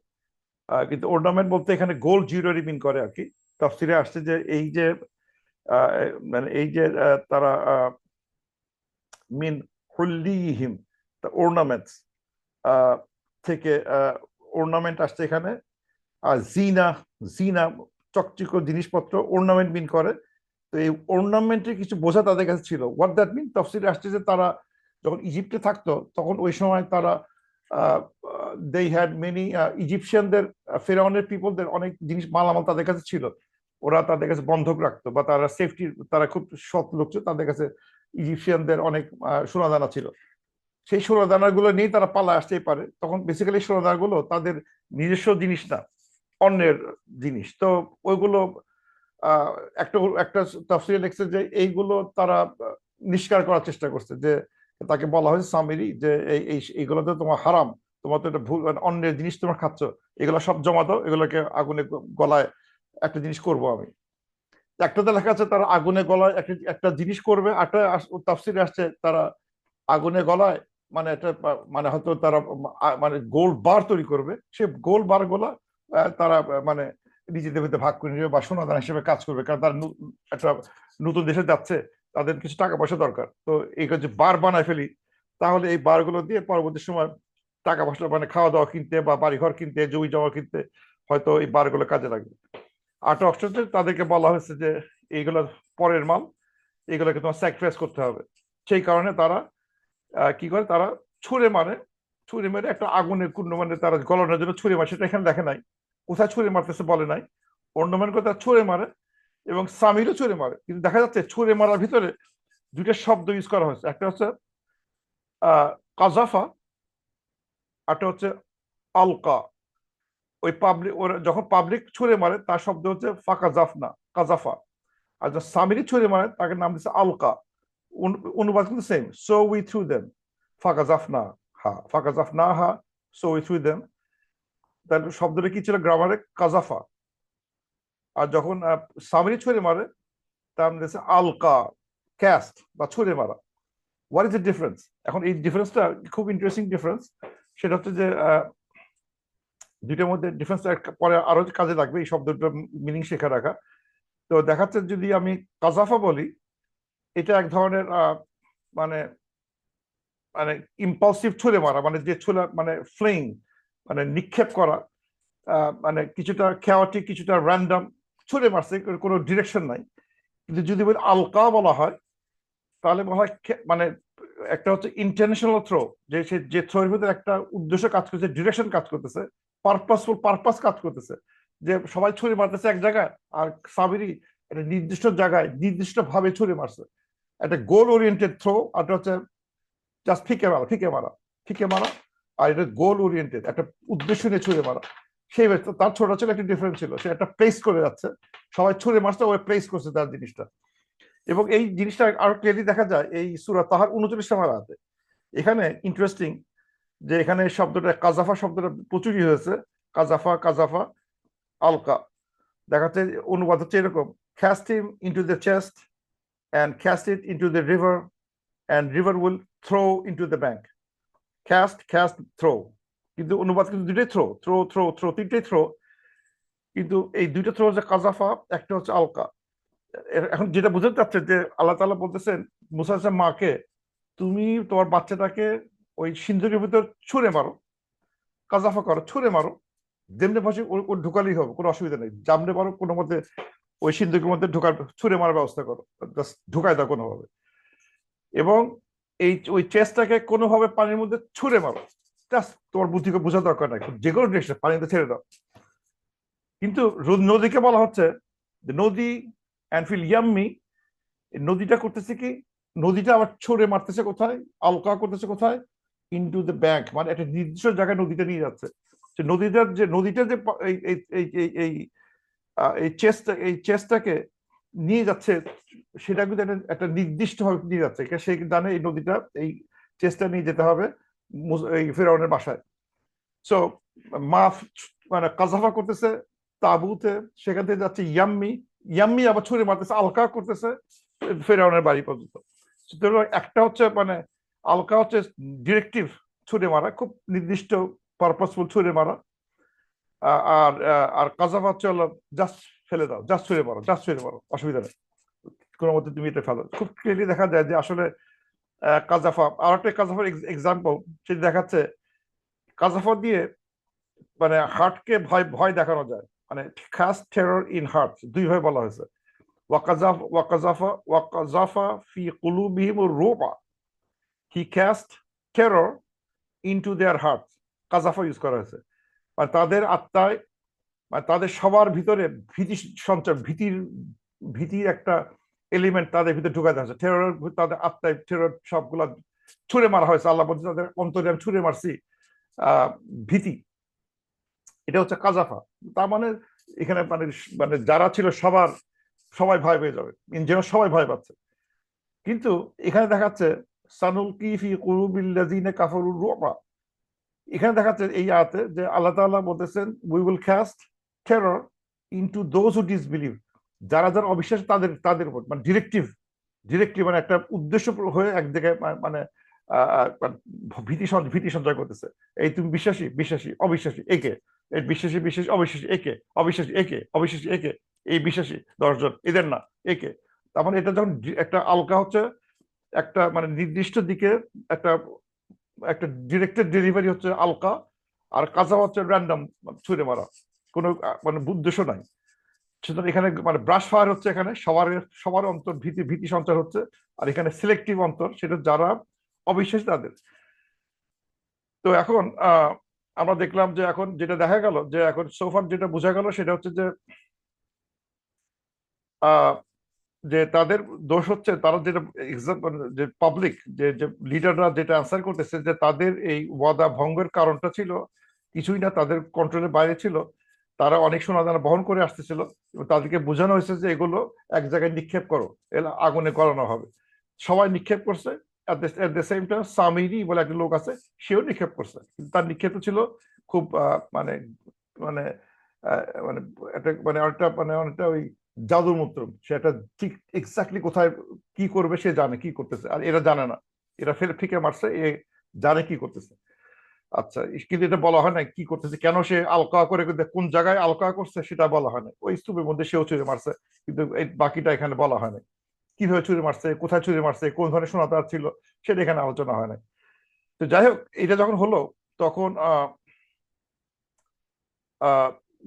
কিন্তু অর্নামেন্ট বলতে এখানে গোল্ড জুয়েলারি মিন করে আর কি। তাফসিরে আসছে যে এই যে আহ, মানে এই যে তারা মিন হুল্লিহিম, অর্নামেন্টস থেকে অর্নামেন্ট আসছে এখানে। আর জিনা, জিনা চকচক জিনিসপত্র, অর্নামেন্ট মিন করে। তো এই অর্নামেন্টের কিছু বোঝা তাদের কাছে ছিল। হোয়াট দ্যাট মিন, তফসিলে আসছে যে তারা যখন ইজিপ্টে থাকতো তখন ওই সময় তারা দে হ্যাড মেনি ইজিপশিয়ানদের, ফেরাউনের পিপলদের অনেক জিনিস মালামাল তাদের কাছে ছিল, ওরা তাদের কাছে বন্ধক রাখতো, বা তারা সেফটি, তারা খুব সৎ লোক ছিল, তাদের কাছে ইজিপশিয়ানদের অনেক সোনাদানা ছিল। সেই সোনাদানাগুলো নিয়ে তারা পালা আসতেই পারে। তখন বেসিক্যালি সোনাদানাগুলো তাদের নিজস্ব জিনিস না, অন্যের জিনিস। তো ওইগুলো আহ, একটা একটা তাফসীরে লিখছে যে এইগুলো তারা নিষ্কার করার চেষ্টা করছে, যে তাকে বলা হয়েছে সামিরি যে এইগুলো তো তোমার হারাম, তোমার তো এটা ভুল, মানে অন্যের জিনিস তোমার খাচ্ছ, এগুলো সব জমা দাও, এগুলোকে আগুনে গলায় একটা জিনিস করব আমি। একটাতে লেখা আছে তারা আগুনে গলায় একটা একটা জিনিস করবে, একটা তাফসীরে আসছে তারা আগুনে গলায় মানে একটা মানে হয়তো তারা মানে গোল্ড বার তৈরি করবে, সে গোল্ড বার গুলা তারা মানে নিজেদের ভিতরে ভাগ করে নেবে বা সোনাদানা হিসেবে কাজ করবে, কারণ তারা একটা নতুন দেশে যাচ্ছে, তাদের কিছু টাকা পয়সা দরকার। তো এই যে বার বানায় ফেলি, তাহলে এই বার গুলো দিয়ে পরবর্তী সময় টাকা পয়সা মানে খাওয়া দাওয়া কিনতে বা বাড়িঘর কিনতে, জমি জমা কিনতে হয়তো এই বার গুলো কাজে লাগবে। আট অক্টোবর তাদেরকে বলা হয়েছে যে এইগুলো পরের মাল, এগুলোকে তোমার স্যাক্রিফাইস করতে হবে। সেই কারণে তারা কি করে, তারা ছুঁড়ে মারে, ছুঁড়ে মেরে একটা আগুনের কুণ্ড, মানে তারা গলানোর জন্য ছুঁড়ে মারে, সেটা এখানে দেখে নাই, কোথায় ছুঁড়ে মারতেছে বলে নাই। অর্ণমেন্ট করে তারা ছুঁড়ে মারে, এবং সামিরও ছুঁড়ে মারে, কিন্তু দেখা যাচ্ছে ছুঁড়ে মারার ভিতরে দুইটা শব্দ ইউজ করা হয়েছে, একটা হচ্ছে কাজাফা, একটা হচ্ছে আলকা। ওই পাবলিক, ওরা যখন পাবলিক ছুঁড়ে মারে তার শব্দ হচ্ছে ফাঁকা জাফনা, কাজাফা। আর যখন সামিরি ছুঁড়ে মারে তাকে নাম দিচ্ছে আলকা। অনুবাদ কিন্তু same, so we through them ফাঁকা জাফনা হা, ফাঁকা জাফনা হা, সো উই থ্রু দেম। তাহলে শব্দটা কি ছিল গ্রামারে, কাজাফা। আর যখন সামিরি ছুঁড়ে মারে তার নাম দিচ্ছে আলকা, ক্যাস্ট বা ছুঁড়ে মারা। What is the difference? এখন এই ডিফারেন্সটা খুব ইন্টারেস্টিং ডিফারেন্স। সেটা হচ্ছে যে দুইটার মধ্যে ডিফারেন্স পরে আরো কাজে লাগবে এই শব্দটার মিনিং শেখা রাখা। তো দেখাচ্ছে যদি আমি কাজাফা বলি, এটা এক ধরনের মানে মানে ইম্পালসিভ ছুঁড়ে মারা, মানে যে ছুঁড়ে মানে ফ্লিং, মানে নিক্ষেপ করা, মানে কিছুটা খেয়াটিক কিছুটা র্যান্ডম ছুঁড়ে মারছে, কোনো ডিরেকশন নাই। কিন্তু যদি বলি আলকা বলা হয়, তাহলে বলা হয় মানে একটা হচ্ছে ইন্টারন্যাশনাল থ্রো, যে সে যে থ্রোর ভিতরে একটা উদ্দেশ্য কাজ করছে, ডিরেকশন কাজ করতেছে, পারপাসফুল পারপাস কাজ করতেছে, যে সবাই ছুরি মারতেছে এক জায়গায়, আর সাবিরি একটা নির্দিষ্ট জায়গায় নির্দিষ্ট ভাবে ছুরি মারছে, একটা গোল ওরিয়েন্টেড থ্রো। আর এটা হচ্ছে জাস্ট ফিকে মারা, ফিকে মারা, ফিকে মারা। আর এটা গোল ওরিয়েন্টেড, একটা উদ্দেশ্য নিয়ে ছুঁড়ে মারা। সেই তার ছোট ছিল একটা ডিফারেন্স ছিল, সে একটা প্লেস করে যাচ্ছে, সবাই ছুঁড়ে মারছে, ও প্লেস করছে তার জিনিসটা। এবং এই জিনিসটা আরো ক্লিয়ারলি দেখা যায় এই সূরা তাহার 39 নম্বর আয়াতে। এখানে ইন্টারেস্টিং যে এখানে শব্দটা কাজাফা শব্দটা প্রচুরই হয়েছে, কাজাফা কাজাফা আলকা। দেখাচ্ছে অনুবাদ হচ্ছে এরকম: cast him into the chest and cast it into the river and river will throw into the bank. Cast cast throw, কিন্তু অনুবাদ কিন্তু দুইটাই থ্রো, থ্রো থ্রো থ্রো, তিনটাই থ্রো। কিন্তু এই দুইটা থ্রো হচ্ছে কাজাফা, একটা হচ্ছে আলকা। এখন যেটা বুঝতে চাচ্ছে যে আল্লাহ তাআলা বলতেছেন মুসা আলাইহিস মাকে, তুমি তোমার বাচ্চাটাকে ওই সিন্ধুকের ভিতর ছুঁড়ে মারো, কাজাফা করো, ছুঁড়ে মারো, যেমনি ভাষে ওর ঢুকালেই হবে, কোনো অসুবিধা নেই, জামনে পারো কোনো মধ্যে ওই সিন্ধুকের মধ্যে ঢোকার, ছুঁড়ে মারার ব্যবস্থা করো, জাস্ট ঢুকাই দাও কোনোভাবে। এবং এই ওই চেস্টটাকে কোনোভাবে পানির মধ্যে ছুঁড়ে মারো, জাস্ট তোমার বুদ্ধিকে বোঝা দরকার নাই, যে কোনো ডিরেকশন পানিতে ছেড়ে দাও। কিন্তু নদীকে বলা হচ্ছে নদী অ্যান্ড ফিল ইয়াম্মি, নদীটা করতেছে কি, নদীটা আবার ছড়ে মারতেছে কোথায়, আলকা করতেছে কোথায়, ইনটু দ্য ব্যাংক, মানে একটা নির্দিষ্ট জায়গায় নদীটা নিয়ে যাচ্ছে। নদীটার যে এই এই এই এই এই এই এই চেস্টটাকে নিয়ে যাচ্ছে, সেটা কিন্তু একটা নির্দিষ্ট ভাবে নিয়ে যাচ্ছে, সে জানে এই নদীটা এই চেস্টটা নিয়ে যেতে হবে এই ফেরাউনের বাসায়। সো মা মানে কাজাফা করতেছে তাবুতে, সেখান থেকে যাচ্ছে ইয়াম্মি, ইয়াম্মি আবার ছুঁড়ে মারতেছে, আলকা করতেছে ফেরাউনের বাড়ি পর্যন্ত। একটা হচ্ছে মানে আলকা হচ্ছে ডিরেক্টিভ ছুঁড়ে মারা, খুব নির্দিষ্ট পারপাসফুল ছুঁড়ে মারা। আর আর কাজাফা হচ্ছে হলো জাস্ট ফেলে দাও, জাস্ট ছুঁড়ে মারো, জাস্ট ছুঁড়ে মারো, অসুবিধা নেই, কোনো মধ্যে তুমি এটা ফেলো। খুব ক্লিয়ারলি দেখা যায় যে আসলে কাজাফা, আর একটা কাজাফার এক্সাম্পল সেটা দেখাচ্ছে, কাজাফা দিয়ে মানে হার্টকে ভয় ভয় দেখানো যায়, মানে কাস্ট টেরর ইন হার্ট, দুই ভাবে বলা হয়েছে। ওয়াকাজাফা ফি কুলুবিহিম রুবা, হি ক্যাস্ট টেরর ইনটু দেয়ার হার্ট, কাজাফা ইউজ করা হয়েছে, মানে তাদের আত্মায়, মানে তাদের সবার ভিতরে ভীতি সঞ্চার, ভীতির একটা এলিমেন্ট তাদের ভিতরে ঢুকাতে হয়েছে, টেরর, তাদের আত্মায় টেরর সবগুলা ছুঁড়ে মারা হয়েছে। আল্লাহ বলছে তাদের অন্তরে আমি ছুঁড়ে মারছি ভীতি, এটা হচ্ছে কাজাফা। তার মানে এখানে মানে মানে যারা ছিল সবার, সবাই ভয় পেয়ে যাবে, যেন সবাই ভয় পাচ্ছে। কিন্তু এখানে দেখাচ্ছে সানুলকি ফি কুলুবিল্লাযিনা কাফারুর রুবা, এখানে দেখাচ্ছে এই আয়াতে যে আল্লাহ তাআলা বলতেছেন we will cast terror into those who disbelieve, যারা যারা অবিশ্বাস তাদের তাদের উপর, মানে ডিরেক্টলি মানে একটা উদ্দেশ্য হয়ে এক জায়গায় মানে ভীতি সঞ্চয় করতেছে। এই তুমি বিশ্বাসী বিশ্বাসী অবিশ্বাসী একে, এই বিশ্বাসী বিশ্বাসী অবিশ্বাসী একে, অবিশ্বাসী একে, অবিশ্বাসী একে, এই বিশ্বাসী 10 জন এদের না একে। তার মানে এটা যখন একটা আলকা হচ্ছে একটা মানে নির্দিষ্ট দিকে একটা একটা ডিরেক্টেড ডেলিভারি হচ্ছে আলকা, আর কাজা হচ্ছে র্যান্ডম ছুঁড়ে মারা, কোনো মানে উদ্দেশ্য নাই। সুতরাং এখানে মানে ব্রাশ ফায়ার হচ্ছে, এখানে সবার সবার অন্তর ভীতি সঞ্চার হচ্ছে। আর এখানে সিলেক্টিভ অন্তর, সেটা যারা অবিশ্বাসী তাদের। তো এখন আমরা দেখলাম যে এখন যেটা দেখা গেল যে এখন সোফার যেটা বোঝা গেল সেটা হচ্ছে যে আহ যে তাদের দোষ হচ্ছে তারা যেটা যে পাবলিক যে লিডাররা যেটা আনসার করতেছে যে তাদের এই ওয়াদা ভঙ্গের কারণটা ছিল কিছুই না, তাদের কন্ট্রোলের বাইরে ছিল। তারা অনেক সোনাদানা বহন করে আসতেছিল এবং তাদেরকে বোঝানো হয়েছে যে এগুলো এক জায়গায় নিক্ষেপ করো, এগুলো আগুনে গলানো হবে। সবাই নিক্ষেপ করছে। এট দ্য সেম টাইম সামিরি বলে একটা লোক আছে, সেও নিক্ষেপ করছে, কিন্তু তার নিক্ষেপ ছিল খুব মানে মানে মানে একটা মানে অনেকটা মানে অনেকটা ওই জাদুর মন্ত্র, সেটা ঠিক এক্স্যাক্টলি কোথায় কি করবে সে জানে কি করতেছে, আর এরা জানে না, এরা ফেলে ফিকে মারছে, এ জানে কি করতেছে। আচ্ছা, কিন্তু এটা বলা হয় না কি করতেছে, কেন সে আলকা করে, কোন জায়গায় আলকা করছে সেটা বলা হয় না। ওই স্তূপের মধ্যে সেও ছুঁড়ে মারছে, কিন্তু এই বাকিটা এখানে বলা হয় না। কিভাবে ছুঁড়ে মারছে, কোথায় ছুঁড়ে মারছে, কোন ধরনের সোনা তার ছিল, সেটা এখানে আলোচনা হয় না। তো যাই হোক, এটা যখন হলো তখন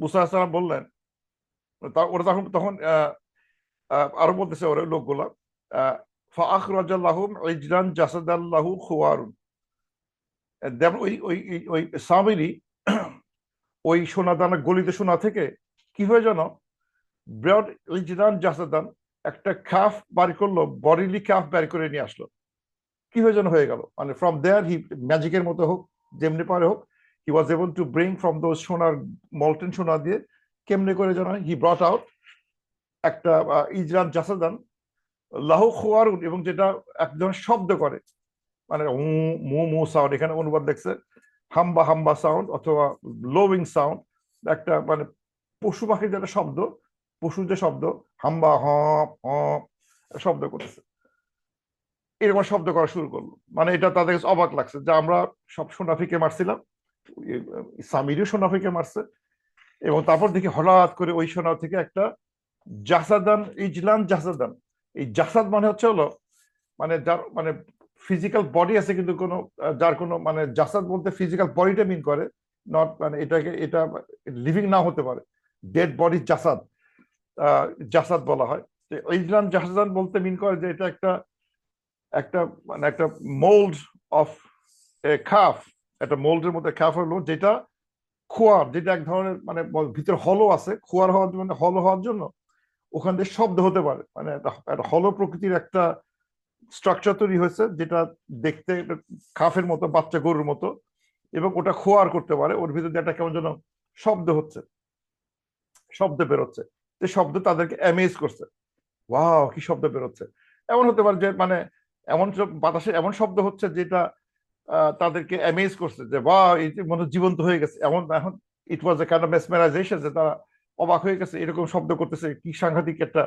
মুসা আলাইহিস সালাম বললেন, ওরা তখন তখন আরো বলতেছে ওরা লোকগুলা, ফাআখরাজাল্লাহুম ইজলান জাসাদাল্লাহু খুওয়ারুন। যেমন ওই ওই ওই ওই সামিরি ওই সোনা দানা গলিত সোনা থেকে কিভাবে যেন ব্রড ইজলান জাসাদান একটা খাফ বাড়ি করলো, বডিলি খাফ বের করে নিয়ে আসলো। কিভাবে যেন হয়ে গেল, মানে ফ্রম দেয়ার হি, ম্যাজিকের মতো হোক, যেমনি পারে হোক, he was able to bring from those সোনার, মল্টেন সোনা দিয়ে কেমনে করে যেন হি ব্রট আউট একটা ইজরান জাসাদান লাহু খোয়ারুন, এবং যেটা এক ধরনের শব্দ করে, মানে মু মু সাউন্ড, এখানে অনুবাদ দেখছে হাম্বা হাম্বা সাউন্ড অথবা লোভিং সাউন্ড, একটা মানে পশু পাখির যেটা শব্দ, পশুর যে শব্দ, হাম্বা হপ হপ শব্দ করতেছে, এরকম শব্দ করা শুরু করলো। মানে এটা তাদের কাছে অবাক লাগছে যে আমরা সব সোনাফিকে মারছিলাম, সামিরও সোনাফিকে মারছে, এবং তারপর দেখি হঠাৎ করে ওই সোনা থেকে একটা জাসাদান, ইজলান জাসাদান। এই জাসাদ মানে হচ্ছে হলো, মানে যার মানে ফিজিক্যাল বডি আছে কিন্তু কোনো যার কোনো মানে জাসাদ বলতে ফিজিক্যাল বডিটা মিন করে, নট মানে এটাকে এটা লিভিং না হতে পারে, ডেড বডি জাসাদ, জাসাদ বলা হয়। ইজলান জাসাদান বলতে মিন করে যে এটা একটা একটা মানে একটা মোল্ড অফ এ খাফ, একটা মোল্ডের মধ্যে খাফ হলো যেটা খোয়ার, যেটা এক ধরনের মানে ভিতরে হলো আছে, খোয়ার হওয়ার মানে হলো হওয়ার জন্য ওখান থেকে শব্দ হতে পারে, মানে একটা হলো প্রকৃতির একটা স্ট্রাকচার তৈরি হয়েছে, যেটা দেখতে খাফের মতো, বাচ্চা গরুর মতো, এবং ওটা খোয়ার করতে পারে, ওর ভিতর দিয়ে একটা কেমন যেন শব্দ হচ্ছে, শব্দ বেরোচ্ছে। যে শব্দ তাদেরকে অ্যামেজ করছে, ওয়াও কি শব্দ বেরোচ্ছে। এমন হতে পারে যে মানে এমন বাতাসে এমন শব্দ হচ্ছে যেটা তাদেরকে অ্যামেজ করছে, যে বা এই যে মনে জীবন্ত হয়ে গেছে এমন। এখন ইট ওয়াজ এ কাইন্ড অফ মেসমেরাইজেশন, যে তারা অবাক হয়ে গেছে, এরকম শব্দ করতেছে, কি সাংঘাতিক একটা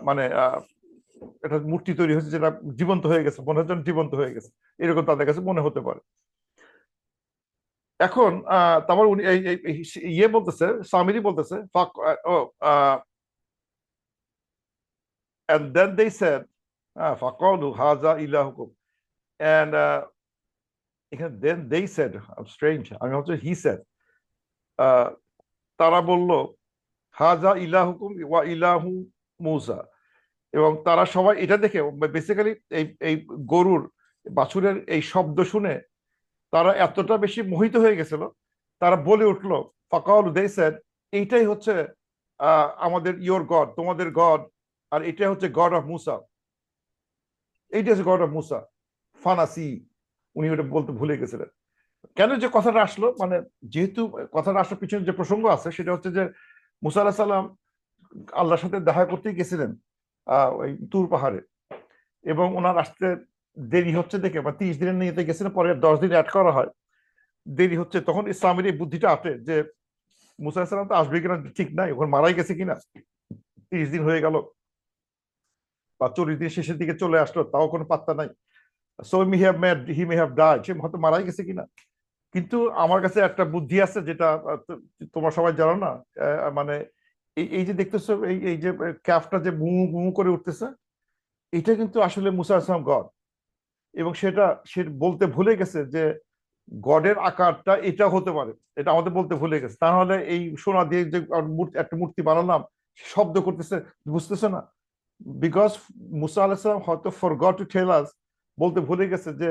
মানে একটা মূর্তি তৈরি হয়েছে যেটা জীবন্ত হয়ে গেছে, মনে হচ্ছে জীবন্ত হয়ে গেছে, এরকম তাদের কাছে মনে হতে পারে। এখন তারপর উনি ইয়ে বলতেছে, সামিরি বলতেছে, ও and then they said فقالوا هذا إلهكم, and then they said, strange, আমি হচ্ছে he said, তারা বলল হাজা ইলাহুকুম ওয়া ইলাহু মূসা, এবং তারা সবাই এটা দেখে বেসিক্যালি এই এই গরুর বাছুরের এই শব্দ শুনে তারা এতটা বেশি মোহিত হয়ে গেছিল, তারা বলে উঠলো, ফাকাল দে সেড, এইটাই হচ্ছে আমাদের ইয়োর গড, তোমাদের গড, আর এটাই হচ্ছে গড অফ মুসা, এইটা হচ্ছে গড অফ মুসা। ফানাসি, উনি ওটা বলতে ভুলে গেছিলেন। কেন যে কথাটা আসলো, মানে যেহেতু কথাটা আসার পিছনে যে প্রসঙ্গ আছে সেটা হচ্ছে যে মুসা আলাহিস সালাম আল্লাহর সাথে দেখা করতেই গেছিলেন ওই তুর পাহাড়ে, এবং ওনার আসতে দেরি হচ্ছে দেখে, বা 30 দিনের নিয়ে গেছিলেন, পরে 10 দিন অ্যাড করা হয়, দেরি হচ্ছে, তখন ইসলামের এই বুদ্ধিটা আসে যে মুসা আলাহিস সালাম তো আসবে কিনা ঠিক নাই, ওখানে মারাই গেছে কিনা, 30 দিন হয়ে গেল, বা 40 দিন শেষের দিকে চলে আসলো, তাও কোনো পাত্তা নাই। So he may have died, সে হয়তো মারাই গেছে কিনা। কিন্তু আমার কাছে একটা বুদ্ধি আছে যেটা তোমার সবাই জানো না, মানে এই এই যে দেখতেছো এই এই যে ক্যাফটা যে মু মু করে উঠতেছে, এটা কিন্তু আসলে মুসা আসলাম গড, এবং সেটা সে বলতে ভুলে গেছে যে গডের আকারটা এটা হতে পারে, এটা আমাদের বলতে ভুলে গেছে। তাহলে এই সোনা দিয়ে যে একটা মূর্তি বানালাম, শব্দ করতেছে, বুঝতেছে না, বিকজ মুসা আলাইসালাম হয়তো ফরগট টু টেল আস, বলতে ভুলে গেছে যে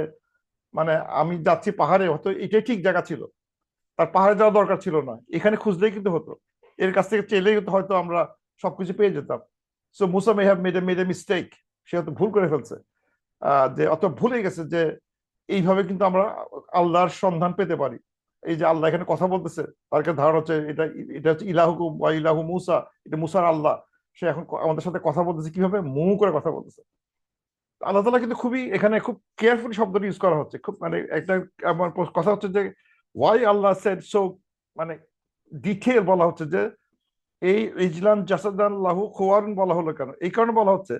মানে আমি যাচ্ছি পাহাড়ে, হয়তো এটাই ঠিক জায়গা ছিল, তার পাহাড়ে যাওয়া দরকার ছিল না, এখানে খুঁজলেই কিন্তু হতো, এর কাছ থেকে চেলেই কিন্তু হয়তো আমরা সবকিছু পেয়ে যেতাম। So Musa may have made a mistake, সে হয়তো ভুল করে ফেলছে, যে অত ভুলে গেছে যে এইভাবে কিন্তু আমরা আল্লাহর সন্ধান পেতে পারি। এই যে আল্লাহ এখানে কথা বলতেছে, তার কাছে ধারণা হচ্ছে এটা, এটা হচ্ছে ইলাহু বা ইলাহু মুসা, এটা মুসার আল্লাহ, সে এখন আমাদের সাথে কথা বলতেছে কিভাবে, মু করে কথা বলতেছে। আল্লাহ তালা কিন্তু খুবই এখানে খুব কেয়ারফুলি শব্দটা ইউজ করা হচ্ছে, খুব মানে একটা আমার কথা হচ্ছে যে ওয়াই আল্লাহ সেড সো, মানে ডিটেল বলা হচ্ছে যে এই ইজলান জাসাদান লাহু খোয়ারুন বলা হলো কেন, এই কারণে বলা হচ্ছে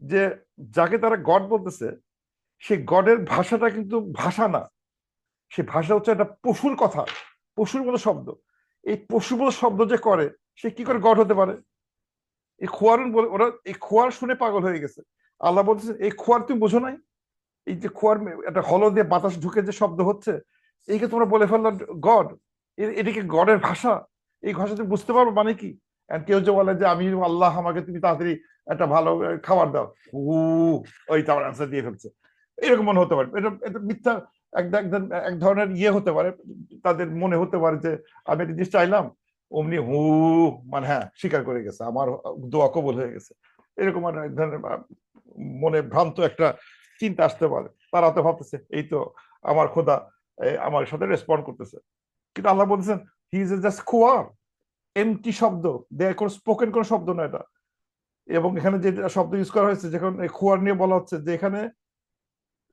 যে যাকে তারা গড বলতেছে, সেই গডের ভাষাটা কিন্তু ভাষা না, সে ভাষা হচ্ছে একটা পশুর কথা, পশুর মতো শব্দ। এই পশুর মতো শব্দ যে করে, সে কি করে গড হতে পারে? এই খোয়ার বলে, ওরা এই খোয়ার শুনে পাগল হয়ে গেছে। আল্লাহ বলতেছে এই খোয়ার তুমি বোঝো নাই? এই যে খোয়ার একটা হলো দিয়ে বাতাস ঢুকে যে শব্দ হচ্ছে, এইকে তোমরা বলে ফেললো গড। এদিকে গডের ভাষা, এই ভাষা তুমি বুঝতে পারবো মানে কি? And কেউ যে বলে যে আমি আল্লাহ, আমাকে তুমি তাড়াতাড়ি একটা ভালো খাবার দাও, উ ওই তার আনসার দিয়ে ফেলছে। এরকম মনে হতে পারে, এটা এটা মিথ্যা। এক ধরনের ইয়ে হতে পারে, তাদের মনে হতে পারে যে আমি একটা জিনিস চাইলাম, অমনি হু, মানে হ্যাঁ স্বীকার করে গেছে, আমার দোয়া কবুল হয়ে গেছে। এরকম মানে এক ধরনের মনে ভ্রান্ত একটা চিন্তা আসতে পারে। তারা তো ভাবতেছে এই তো আমার খোদা আমার সাথে রেসপন্ড করতেছে। কিন্তু আল্লাহ বলতেছেন হি ইজ জাস্ট খোয়ার, এমটি শব্দ, কোনো স্পোকেন কোনো শব্দ না এটা। এবং এখানে যে শব্দ ইউজ করা হয়েছে, যখন খোয়ার নিয়ে বলা হচ্ছে যে এখানে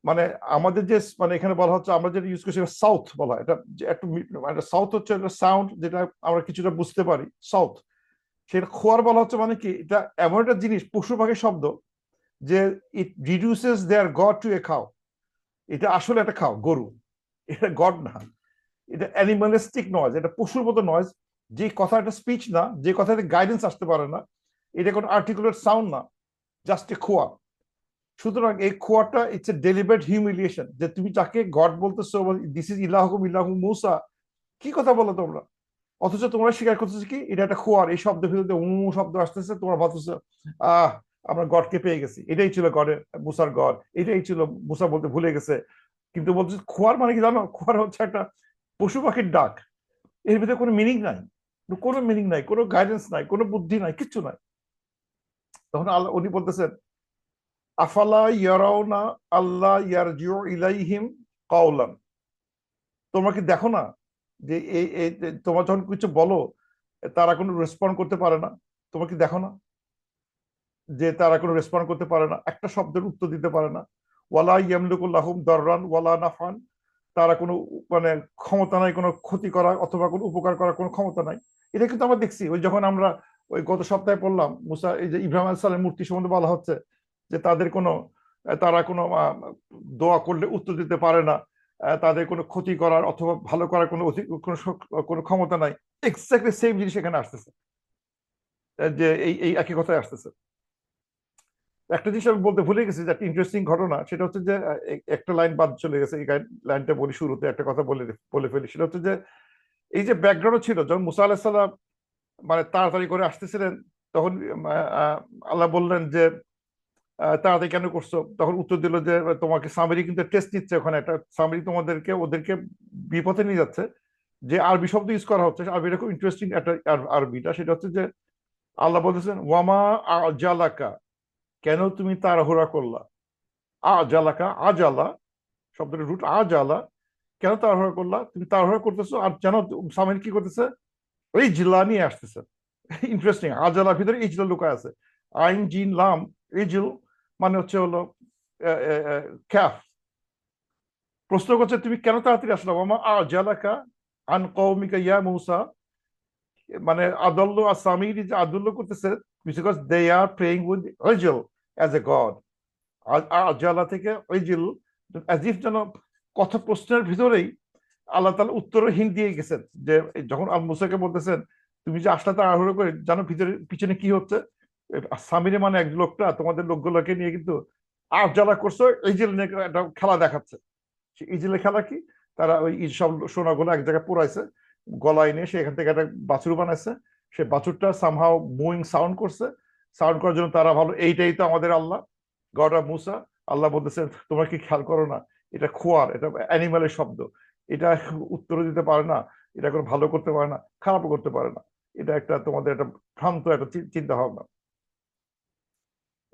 মানে আমাদের যে মানে এখানে বলা হচ্ছে, আমরা যেটা ইউজ করছি সাউথ বলা, এটা একটু একটা সাউথ হচ্ছে একটা সাউন্ড যেটা আমরা কিছুটা বুঝতে পারি, সাউথ। সেটা খোয়ার বলা হচ্ছে মানে কি, এটা এমন একটা জিনিস, পশু পাখির শব্দ, যে it reduces their god to a খাও। এটা আসলে একটা খাও, গরু, এটা গড না। এটা অ্যানিমালিস্টিক নয়েজ, এটা পশুর মতো নয়েজ। যে কথা একটা স্পিচ না, যে কথাতে গাইডেন্স আসতে পারে না, এটা কোনো আর্টিকুলেট সাউন্ড না, জাস্ট এ খোয়া। সুতরাং এই খোয়াটা ইটস এ ডেলিবারেট হিউমিলিয়েশন, যে তুমি যাকে গড বলতেছো, দিস ইজ ইলাহুকুম ইলাহু মুসা, কি কথা বলো তোমরা? অথচ তোমরা স্বীকার করতেছো কি এটা একটা খোয়ার, এই শব্দের ভিতরে শব্দ আসতেছে, তোমরা ভাবতেছো আহ আমরা গডকে পেয়ে গেছি, এটাই ছিল গডের, মুসার গড এটাই ছিল, মুসা বলতে ভুলে গেছে। কিন্তু বলছে খোয়ার মানে কি জানো? খোয়ার হচ্ছে একটা পশু পাখির ডাক, এর ভিতরে কোনো মিনিং নাই, কোনো মিনিং নাই, কোনো গাইডেন্স নাই, কোনো বুদ্ধি নাই, কিচ্ছু নাই। তখন আল্লাহ উনি বলতেছেন আফালা ইয়ারাউনা আল্লাহ ইয়ারজিউ ইলাইহিম কাওলান, তোমরা কি দেখো না যে এই তোমরা যখন কিছু বলো তারা কোনো রেসপন্ড করতে পারে না? তোমরা কি দেখো না যে তারা কোনো রেসপন্ড করতে পারে না, একটা শব্দের উত্তর দিতে পারে না? ওয়ালা ইয়ামলিকু লাহুম দাররান ওয়ালা নাফান, তারা কোনো মানে ক্ষমতা নাই কোনো ক্ষতি করা অথবা কোনো উপকার করার কোনো ক্ষমতা নাই। এটা কিন্তু আমরা দেখছি, ওই যখন আমরা ওই গত সপ্তাহে পড়লাম মুসা, এই যে ইব্রাহিম আলাইহিস সালামের মূর্তি সম্বন্ধে বলা হচ্ছে যে তাদের কোনো তারা কোনো দোয়া করলে উত্তর দিতে পারে না, তাদের কোনো ক্ষতি করার অথবা ভালো করার কোনো কোনো ক্ষমতা নাই। এক্স্যাক্টলি সেম জিনিস এখানে আসতেছে, যে এই এই একই কথায় আসতেছে। একটা জিনিস আমি বলতে ভুলে গেছি, যে একটা ইন্টারেস্টিং ঘটনা, সেটা হচ্ছে যে একটা লাইন বাদ চলে গেছে, এই লাইনটা বলি শুরুতে, একটা কথা বলে বলে ফেলি। সেটা হচ্ছে যে এই যে ব্যাকগ্রাউন্ড ছিল যখন মুসা আলাহিসাল্লাম মানে তাড়াতাড়ি করে আসতেছিলেন, তখন আল্লাহ বললেন যে তাড়াতাড়ি কেন করছো? তখন উত্তর দিল যে তোমাকে সামিরি কিন্তু টেস্ট নিচ্ছে, ওখানে একটা সামিরি তোমাদেরকে ওদেরকে বিপথে নিয়ে যাচ্ছে। যে আরবি শব্দ ইউজ করা হচ্ছে, আরবিটা খুব ইন্টারেস্টিং একটা আরবিটা, সেটা হচ্ছে যে আল্লাহ বলতেছেন ওয়ামা আজালাকা, কেন তুমি তাড়াহুড়া করলা? আজালাকা, আজালা শব্দটা রুট আজালা, কেন তাড়াহুড়া করলা? তুমি তাড়াহুড়া করতেছো, আর জানো সামির কি করতেছে? ওই জিলা নিয়ে আসতেছে। ইন্টারেস্টিং, আজালার ভিতরে ইজলা লুকায় আছে। আইন জিন লাম ইজল মানে হচ্ছে হলো ক্যাফ। প্রশ্ন করছে তুমি কেন তাড়াতাড়ি আসলো? মামা আজালাকা আন কওমিকা ইয়া মুসা, মানে আদল্য আর সামির যে আদল্য করতেছে, because they are praying with ইজল অ্যাজ এ গড। আজালা থেকে ইজল, অ্যাজ ইফ যেন কথা প্রশ্নের ভিতরেই আল্লাহ তাআলা উত্তর হিন্ট দিয়ে গেছেন, যে যখন আল মুসাকে বলতেছেন তুমি যে আসলে তাড়াহুড়ো করে, জানো ভিতরে পিছনে কি হচ্ছে? সামিরে মানে এক লোকটা তোমাদের লোকগুলোকে নিয়ে কিন্তু আর যারা করছো ইজেল নিয়ে একটা খেলা দেখাচ্ছে। ইজেলের খেলা কি? তারা ওই সব সোনাগুলো এক জায়গায় পুরাইছে, গলায় নিয়ে সে এখান থেকে একটা বাছুর বানাইছে। সে বাছুরটা সামহাও মুইং সাউন্ড করছে, সাউন্ড করার জন্য তারা ভালো এইটাই তো আমাদের আল্লাহ, গড অফ মুসা। আল্লাহ বলতেছেন তোমরা কি খেয়াল করো না এটা খোয়ার, এটা অ্যানিমালের শব্দ, এটা উত্তর দিতে পারে না, এটা কোনো ভালো করতে পারে না, খারাপও করতে পারে না। এটা একটা তোমাদের একটা ভ্রান্ত একটা চিন্তা ভাবনা।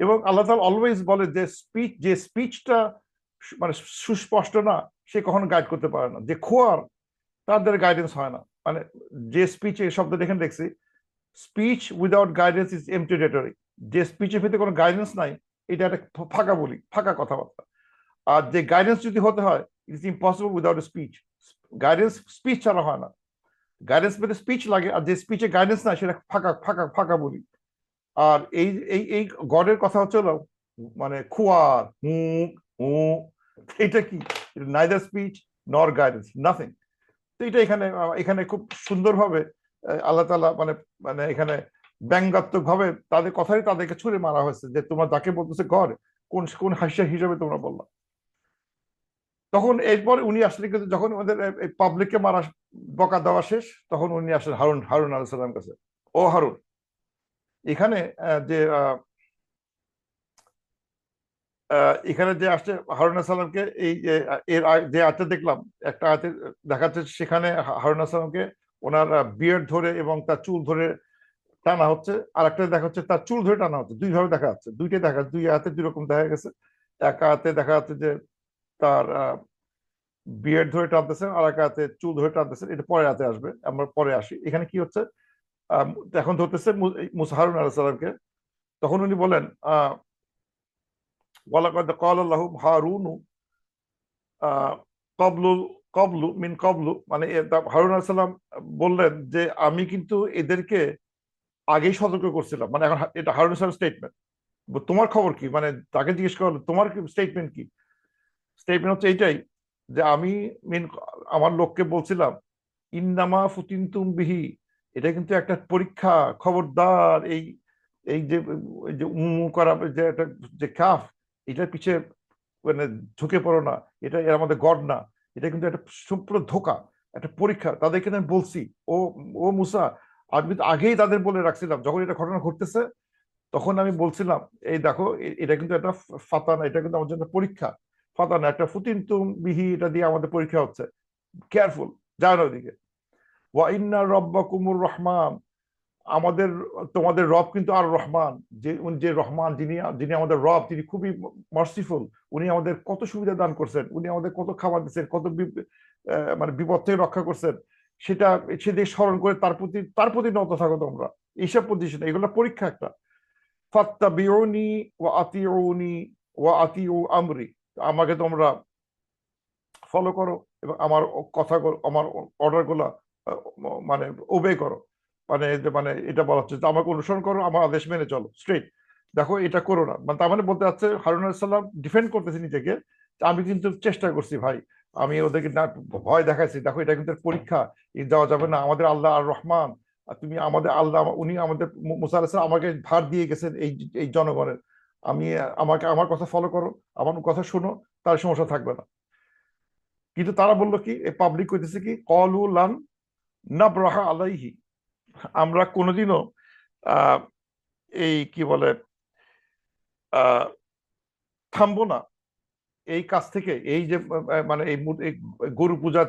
এবং আল্লাহ তাআলা অলওয়েজ বলে যে স্পিচটা মানে সুস্পষ্ট না, সে কখনো গাইড করতে পারে না। যে খোয়ার, তাদের গাইডেন্স হয় না। মানে যে স্পিচ, এই শব্দ এখানে দেখছি, speech without guidance is empty rhetoric. যে স্পিচের ভিতরে কোনো গাইডেন্স নাই, এটা একটা ফাঁকা বলি, ফাঁকা কথাবার্তা। আর যে গাইডেন্স যদি হতে হয়, it is impossible without speech. Guidance speech ছাড়া হয় না, গাইডেন্স পেতে স্পিচ লাগে, আর যে স্পিচে গাইডেন্স নাই সেটা ফাঁকা ফাঁকা ফাঁকা বলি। আর এই এই এই গডের কথা হচ্ছে মানে খুয়ার হু হু, এটা কি? Neither speech nor guidance, nothing. তো এটা এখানে এখানে খুব সুন্দরভাবে আল্লাহ তাআলা মানে মানে এখানে ব্যঙ্গাত্মক ভাবে তাদের কথাই তাদেরকে ছুড়ে মারা হয়েছে যে তোমরা যাকে বলতেছে গড, কোন কোন হাসিয়া হিসাবে তোমরা বললা। তখন এরপর উনি আসলে কিন্তু যখন ওদের পাবলিককে মারা বকা দেওয়া শেষ, তখন উনি আসলেন হারুন হারুন আলাইহিস সালামের কাছে। ও হারুন, এখানে যে এখানে যে আসছে হারুন আলাইহিস সালামকে, এই যে যে আয়াতে দেখলাম একটা আয়াতে দেখাচ্ছে, সেখানে হারুন আলাইহিস সালামকে ওনার বিয়ার্ড ধরে এবং তার চুল ধরে টানা হচ্ছে, আর একটা দেখা হচ্ছে তার চুল ধরে টানা হচ্ছে। দুই ভাবে দেখা যাচ্ছে, দুইটাই দেখা, দুই আয়াতে দুই রকম দেখা গেছে। এক আয়াতে দেখা যাচ্ছে যে তার বিয়ার্ড ধরে টানতেছেন, আর এক আয়াতে চুল ধরে টানতেছেন। এটা পরে আয়াতে আসবে, আমরা পরে আসি। এখানে কি হচ্ছে, এখন ধরতেছে মুসা হারুন আলাইহিস সালামকে। তখন উনি বলেন ওয়ালাকাদ ক্বালা লাহুম হারুনু কবলু কবলু মিন কবলু, মানে হারুন আলাইহিস সালাম বললেন যে আমি কিন্তু এদেরকে আগেই সতর্ক করছিলাম। মানে এখন এটা হারুন আলাইহিস সালামের স্টেটমেন্ট। তোমার খবর কি, মানে তাকে জিজ্ঞেস করলো তোমার স্টেটমেন্ট কি। স্টেটমেন্ট হচ্ছে এইটাই যে আমি মিন আমার লোককে বলছিলাম ইন্নামা ফুতিনতুম বিহি, এটা কিন্তু একটা পরীক্ষা, খবরদার এই এই যে এই যে করা যে একটা যে কাফ, এটার পিছে মানে ঝুঁকে পড়ো না, এটা এর আমাদের গড না, এটা কিন্তু একটা সম্পূর্ণ ধোঁকা, একটা পরীক্ষা। তাদেরকে আমি বলছি, ও ও মুসা, আমি তো আগেই তাদের বলে রাখছিলাম, যখন এটা ঘটনা ঘটতেছে তখন আমি বলছিলাম এই দেখো এটা কিন্তু একটা ফাতানা, এটা কিন্তু আমার জন্য পরীক্ষা। ফাতানা একটা ফুতিনতুম বিহি, এটা দিয়ে আমাদের পরীক্ষা হচ্ছে, কেয়ারফুল, যাও না ওদিকে। ওয়া ইন্না রব্বাকুমুর রহমান, আমাদের তোমাদের রব কিন্তু আর রহমান, যে যে রহমান, যিনি যিনি আমাদের রব, তিনি খুবই মার্সিফুল। উনি আমাদের কত সুবিধা দান করছেন, উনি আমাদের কত খাবার দিচ্ছেন, কত মানে বিপদ থেকে রক্ষা করছেন, সেটা সেদিকে স্মরণ করে তার প্রতি নত থাকো তোমরা। এইসব পজিশন, এগুলো পরীক্ষা একটা। ফাত্তাবিউনি ওয়া আতিউনি ওয়া আতিউ আমরি, আমাকে তোমরা ফলো করো এবং আমার কথা আমার অর্ডার গুলা মানে ওবে করো। মানে মানে এটা বলা হচ্ছে যে আমাকে অনুসরণ করো, আমার আদেশ মেনে চলো স্ট্রেট। দেখো এটা করো না, মানে তার মানে বলতে চাচ্ছে হারুন আলাইহিস সালাম ডিফেন্ড করতেছে নিজেকে, আমি কিন্তু চেষ্টা করছি ভাই, আমি ওদেরকে না ভয় দেখাইছি, দেখো এটা কিন্তু পরীক্ষা, যাওয়া যাবে না। আমাদের আল্লাহ আর রহমান, আর তুমি আমাদের আল্লাহ, উনি আমাদের মুসা আলাইহিস সালাম আমাকে ভার দিয়ে গেছেন এই এই জনগণের। আমি আমাকে আমার কথা ফলো করো, আমার কথা শোনো, তার সমস্যা থাকবে না। কিন্তু তারা বললো কি, পাবলিক কইতেছে কি, কলু লান নাবরাহা আলাইহি, আমরা কোনোদিনও আহ এই কি বলে আহ থামবো না এই কাজ থেকে, এই যে মানে এই গরু পূজার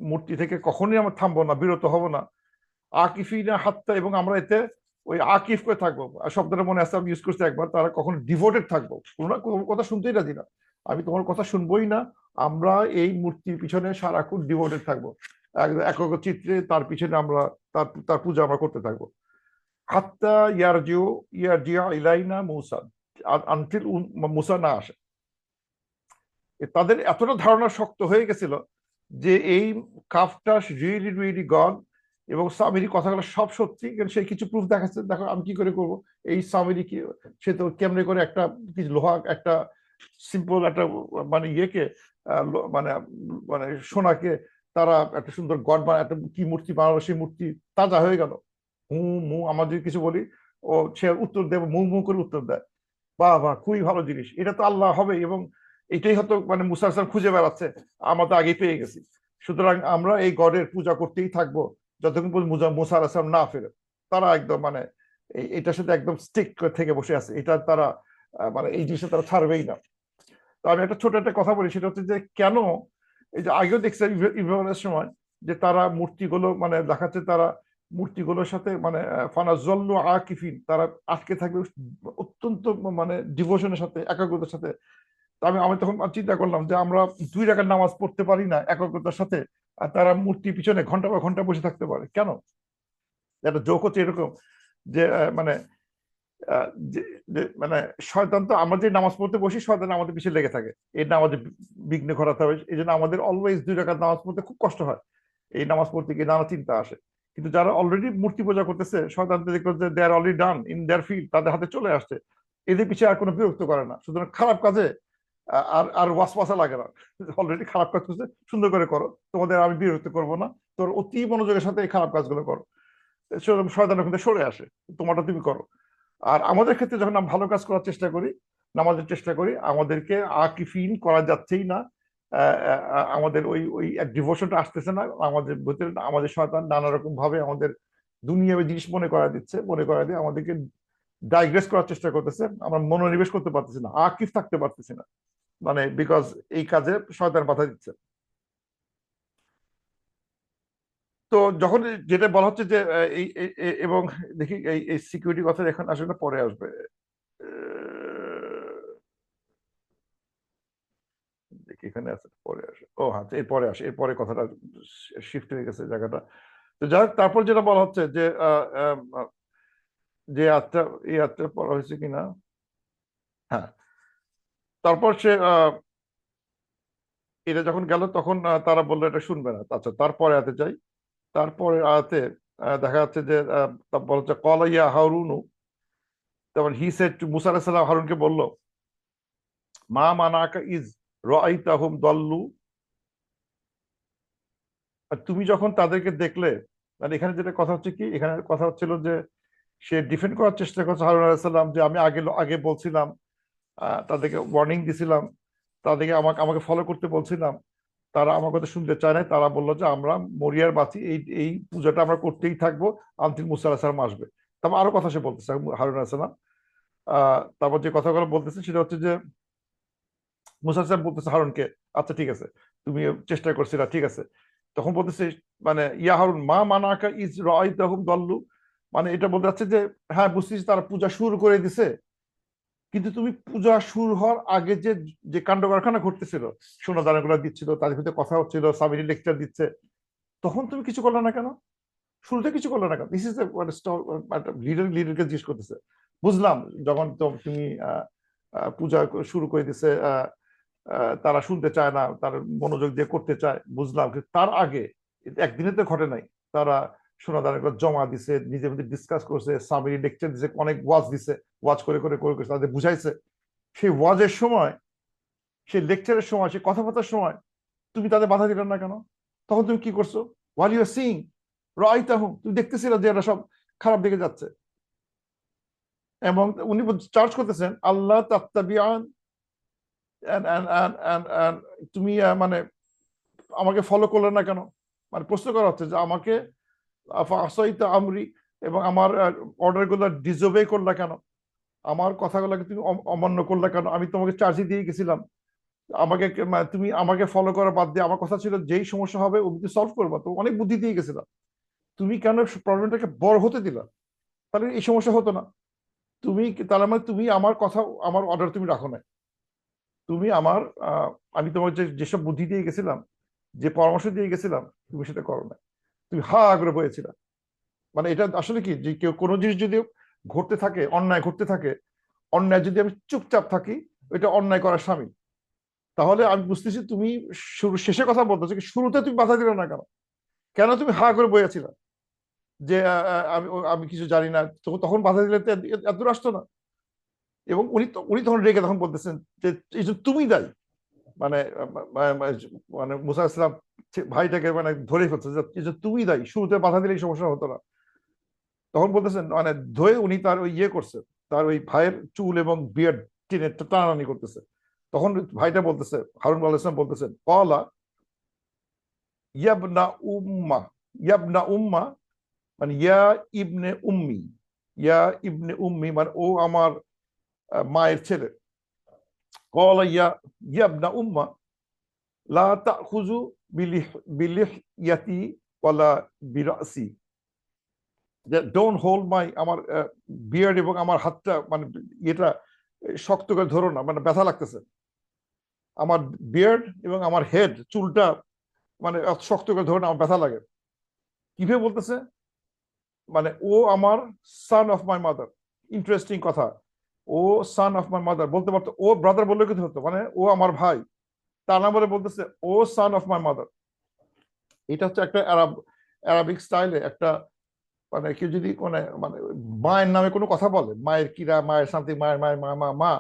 মূর্তি থেকে কখনোই আমরা থামবো না, বিরত হব না। আকিফিনা হাত্তা, এবং আমরা এতে ওই আকিফ করে থাকবো, শব্দটা মনে আছে আমি ইউজ করছি একবার, তারা কখনো ডিভোটেড থাকবো, কোনো কথা শুনতেই রাজি না, আমি তোমার কথা শুনবোই না, আমরা এই মূর্তির পিছনে সারাক্ষণ ডিভোটেড থাকবো, একক চিত্রে তার পিছনে আমরা তার তার পূজা আমরা করতে থাকবো। হাত্তা ইয়ারজিয়া ইলাইনা মূসা, আনটিল মূসা না আসে। তাদের এতটা ধারণা শক্ত হয়ে গেছিল যে এই কাফটা রিয়েলি রিয়েলি গড, এবং সামিরি কথাগুলো সব সত্যি, কিন্তু সে কিছু প্রুফ দেখাচ্ছে, দেখো আমি কি করে করবো। এই সামিরি কি, সে তো কেমনে করে একটা কিছু লোহা, একটা সিম্পল একটা মানে ইয়েকে মানে মানে সোনাকে তারা একটা সুন্দর গড বানা, একটা কি মূর্তি বানালো, সেই মূর্তি তাজা হয়ে গেল। হু মু, আমরা যদি কিছু বলি ও সে উত্তর দেয়, মু মু করে উত্তর দেয়, বাহ বাহ খুবই ভালো জিনিস, এটা তো আল্লাহ হবে। এবং এটাই হয়তো মানে মুসা আসলাম খুঁজে বেড়াচ্ছে, আমরা তো আগেই পেয়ে গেছি, সুতরাং আমরা এই গডের পূজা করতেই থাকবো যতক্ষণ পর্যন্ত মুসা আসলাম না ফেরে। তারা একদম মানে এটার সাথে একদম স্টিক থেকে বসে আছে, এটা তারা মানে এই জিনিসটা তারা ছাড়বেই না। তো আমি একটা ছোট একটা কথা বলি, সেটা হচ্ছে যে কেন এই যে আগেও দেখছি ইব্রাহিমের সময় যে তারা মূর্তিগুলো মানে দেখাচ্ছে, তারা মূর্তিগুলোর সাথে মানে ফানাজল্লু আকিফিন, তারা আটকে থাকবে অত্যন্ত মানে ডিভোশনের সাথে, একাগ্রতার সাথে। তো আমি আমি তখন চিন্তা করলাম যে আমরা 2 রাকাত নামাজ পড়তে পারি না একাগ্রতার সাথে, আর তারা মূর্তি পিছনে ঘন্টা বা ঘন্টা বসে থাকতে পারে কেন? একটা জোক হচ্ছে এরকম যে মানে মানে শয়তান তো, আমরা যে নামাজ পড়তে বসি শয়তান আমাদের পিছিয়ে লেগে থাকে, এই নামাজে বিঘ্ন ঘটাতে হবে, এই জন্য আমাদের অলওয়েজ 2 রাকাত নামাজ পড়তে খুব কষ্ট হয়, এই নামাজ পড়তে গিয়ে নানা চিন্তা আসে। কিন্তু যারা অলরেডি মূর্তি পূজা করতেছে, শয়তান দেখলো যে they are already done in their field, তাদের হাতে চলে আসছে, এদের পিছিয়ে আর কোনো বিরক্ত করে না। সুতরাং খারাপ কাজে আর আর ওয়াসওয়াসা লাগে না, অলরেডি খারাপ কাজ করছে, সুন্দর করে করো, তোমাদের আমি বিরক্ত করবো না, তোর অতি মনোযোগের সাথে এই খারাপ কাজগুলো করো, শয়তান ওখান থেকে সরে আসে, তোমারটা তুমি করো। আর আমাদের ক্ষেত্রে যখন আমরা ভালো কাজ করার চেষ্টা করি, নামাজের চেষ্টা করি, আমাদেরকে আকিফিন করা যাচ্ছেই না, আমাদের ওই ওই এক ডিভোশনটা আসতেছে না আমাদের ভিতরে, আমাদের শয়তান নানা রকম ভাবে আমাদের দুনিয়াবী জিনিস মনে করা দিচ্ছে, মনে করা দিয়ে আমাদেরকে ডাইগ্রেস করার চেষ্টা করতেছে, আমরা মনোনিবেশ করতে পারতেছি না, আকিফ থাকতে পারতেছি না, মানে বিকজ এই কাজে শয়তান বাধা দিচ্ছে। তো যখন যেটা বলা হচ্ছে যে এবং দেখি এই সিকিউরিটি কথা এখন আসলে পরে আসবে, দেখি এখানে আছে, পরে আসে, ও হ্যাঁ এরপরে আসে, এরপরে কথাটা শিফট হয়ে গেছে জায়গাটা। তো যাই হোক, তারপর যেটা বলা হচ্ছে যে যে আত্মা, এই আত্মা পড়া হয়েছে কিনা, হ্যাঁ, তারপর সে এটা যখন গেল তখন তারা বললো এটা শুনবে না। আচ্ছা, তারপরে আয়াতে যাই, তারপরে আয়াতে দেখা যাচ্ছে যে বলা হচ্ছে কলা ইয়া হারুনু, তারপর হি সেড টু মুসা আলাইহিস সালাম, হারুনকে বললো মা মানাকা ইজ রাআইতাহুম দাল্লু, আর তুমি যখন তাদেরকে দেখলে, মানে এখানে যেটা কথা হচ্ছে কি, এখানে কথা হচ্ছিল যে সে ডিফেন্ড করার চেষ্টা করছে হারুন আলাইহিস সালাম, যে আমি আগে আগে বলছিলাম, তাদেরকে ওয়ার্নিং দিছিলাম, তাদেরকে আমাকে আমাকে ফলো করতে বলছিলাম, তারা আমার কথা শুনতে চায় না, তারা বললো যে আমরা মরিয়ার বাতি এই এই পূজাটা আমরা করতেই থাকবো আনতিল মুসা আলাইহিস সালাম আসবে। তারপর আরো কথা সে বলতেছে হারুন আলাইহিস সালাম, তারপর যে কথাগুলো বলতেছে সেটা হচ্ছে যে মুসা আলাইহিস সালাম বলতেছে হারুনকে, আচ্ছা ঠিক আছে, তুমি চেষ্টা করছিলা, ঠিক আছে। তখন বলতেছে মানে ইয়া হারুন মা মানাকা ইজ রাআইতাহুম দাল্লু, মানে এটা বলতে চাচ্ছে যে হ্যাঁ বুঝছিস তারা পূজা শুরু করে দিছে, কিন্তু তুমি পূজা শুরু হওয়ার আগে যে যে কাণ্ড কারখানা ঘটতেছিল, সোনা দানাগুলো দিচ্ছিল, তাদের ভিতরে কথা হচ্ছিল, সামিরি লেকচার দিচ্ছে, তখন তুমি কিছু করলে না কেন? শুরুতে কিছু করলে না কেন? দিস ইজ লিডার, লিডারকে জিজ্ঞেস করতেছে। বুঝলাম যখন তুমি পূজা শুরু করে দিছে, তারা শুনতে চায় না, তারা মনোযোগ দিয়ে করতে চায়, বুঝলাম, কিন্তু তার আগে একদিনে তো ঘটে নাই, তারা সোনা দানাগুলো জমা দিছে, নিজের মধ্যে ডিসকাস করছে, সামিরি লেকচার দিছে, অনেক ওয়াজ দিছে, ওয়াজ করে করে করে করে তাদের বুঝাইছে। সেই ওয়াজের সময়, সেই লেকচারের সময়, সেই কথাবার্তার সময় তুমি তাদের বাধা দিলে না কেন? তখন তুমি কি করছো? হোয়াট ইউ আর সিইং রাইতাহুম, তুমি দেখতেছিলে যে এরা সব খারাপ দিকে যাচ্ছে, এবং উনি চার্জ করতেছেন আল্লাহ তাত্তাবিআন, তুমি মানে আমাকে ফলো করলে না কেন? মানে প্রশ্ন করা হচ্ছে যে আমাকে আসাইতা আমরি, এবং আমার অর্ডার গুলো ডিসোবে করলা কেন? আমার কথাগুলোকে তুমি অমান্য করলা কেন? আমি তোমাকে চার্জই দিয়ে গেছিলাম, আমাকে মানে তুমি আমাকে ফলো করা বাদ দিয়ে, আমার কথা ছিল যেই সমস্যা হবে ওগুলো সলভ করবা, তো অনেক বুদ্ধি দিয়ে গেছিলাম, তুমি কেন প্রবলেমটাকে বড় হতে দিলা? তাহলে এই সমস্যা হতো না। তুমি তার মানে তুমি আমার কথা, আমার অর্ডার তুমি রাখো না, তুমি আমার আমি তোমার যে যেসব বুদ্ধি দিয়ে গেছিলাম, যে পরামর্শ দিয়ে গেছিলাম, তুমি সেটা করো না, তুমি হা করে বলেছিল। মানে এটা আসলে কি, যে কেউ কোনো জিনিস যদি ঘটতে থাকে, অন্যায় ঘটতে থাকে, অন্যায় যদি আমি চুপচাপ থাকি, এটা অন্যায় করার সামিল। তাহলে আমি বুঝতেছি তুমি শুরু শেষে কথা বলতেছো, কি শুরুতে তুমি বাধা দিলে না কেন? কেন তুমি হা করে বইয়াছিল যে আমি আমি কিছু জানি না, তখন বাধা দিলে তো এত দূর আসতো না। এবং উনি তখন রেগে তখন বলতেছেন যে এই যে তুমি দায়ী, মানে মানে মুসা ইসলাম ভাইটাকে মানে ধরে ফেলছে যে এই যে তুমি দায়ী, শুরুতে বাধা দিলে এই সমস্যা হতো না। তখন বলতেছেন মানে ধরে উনি তার ওই ইয়ে করছে, তার ওই ভাইয়ের চুল এবং বিয়ার্ড টেনে টানাটানি করতেছে। তখন ভাইটা বলতেছে, হারুন আলাইহিস সালাম বলতেছেন কলা ইয়াবনা উম্মা, ইয়াবনা উম্মা, মানে ইয়া ইবনে উম্মি, ইয়া ইবনে উম্মি মানে ও আমার মায়ের ছেলে। কলা ইয়া ইয়াবনা উম্মা লা তাখুযু বিলিহইয়াতি ওয়ালা বিরাসি, ডোন্ট হোল্ড মাই, আমার বিয়ার্ড এবং আমার হাতটা, মানে এটা শক্ত করে ধরো না, মানে ব্যথা লাগতেছে, আমার বিয়ার্ড এবং আমার হেড চুলটা, মানে শক্ত করে ধরো না, আমার ব্যথা লাগে। কিভাবে বলতেছে? মানে ও আমার son of my mother, interesting কথা, ও সান অফ মাই মাদার বলতে পারতো, ও ব্রাদার বললে কিন্তু হতো, মানে ও আমার ভাই, তার নাম বলে বলতেছে ও সান অফ মাই মাদার। এটা হচ্ছে একটা অ্যারাবিক স্টাইলে একটা, মানে কেউ যদি মানে মানে মায়ের নামে কোনো কথা বলে, মায়ের কিরা, মায়ের সামথিং, মায়ের মায়ের মা মা মা,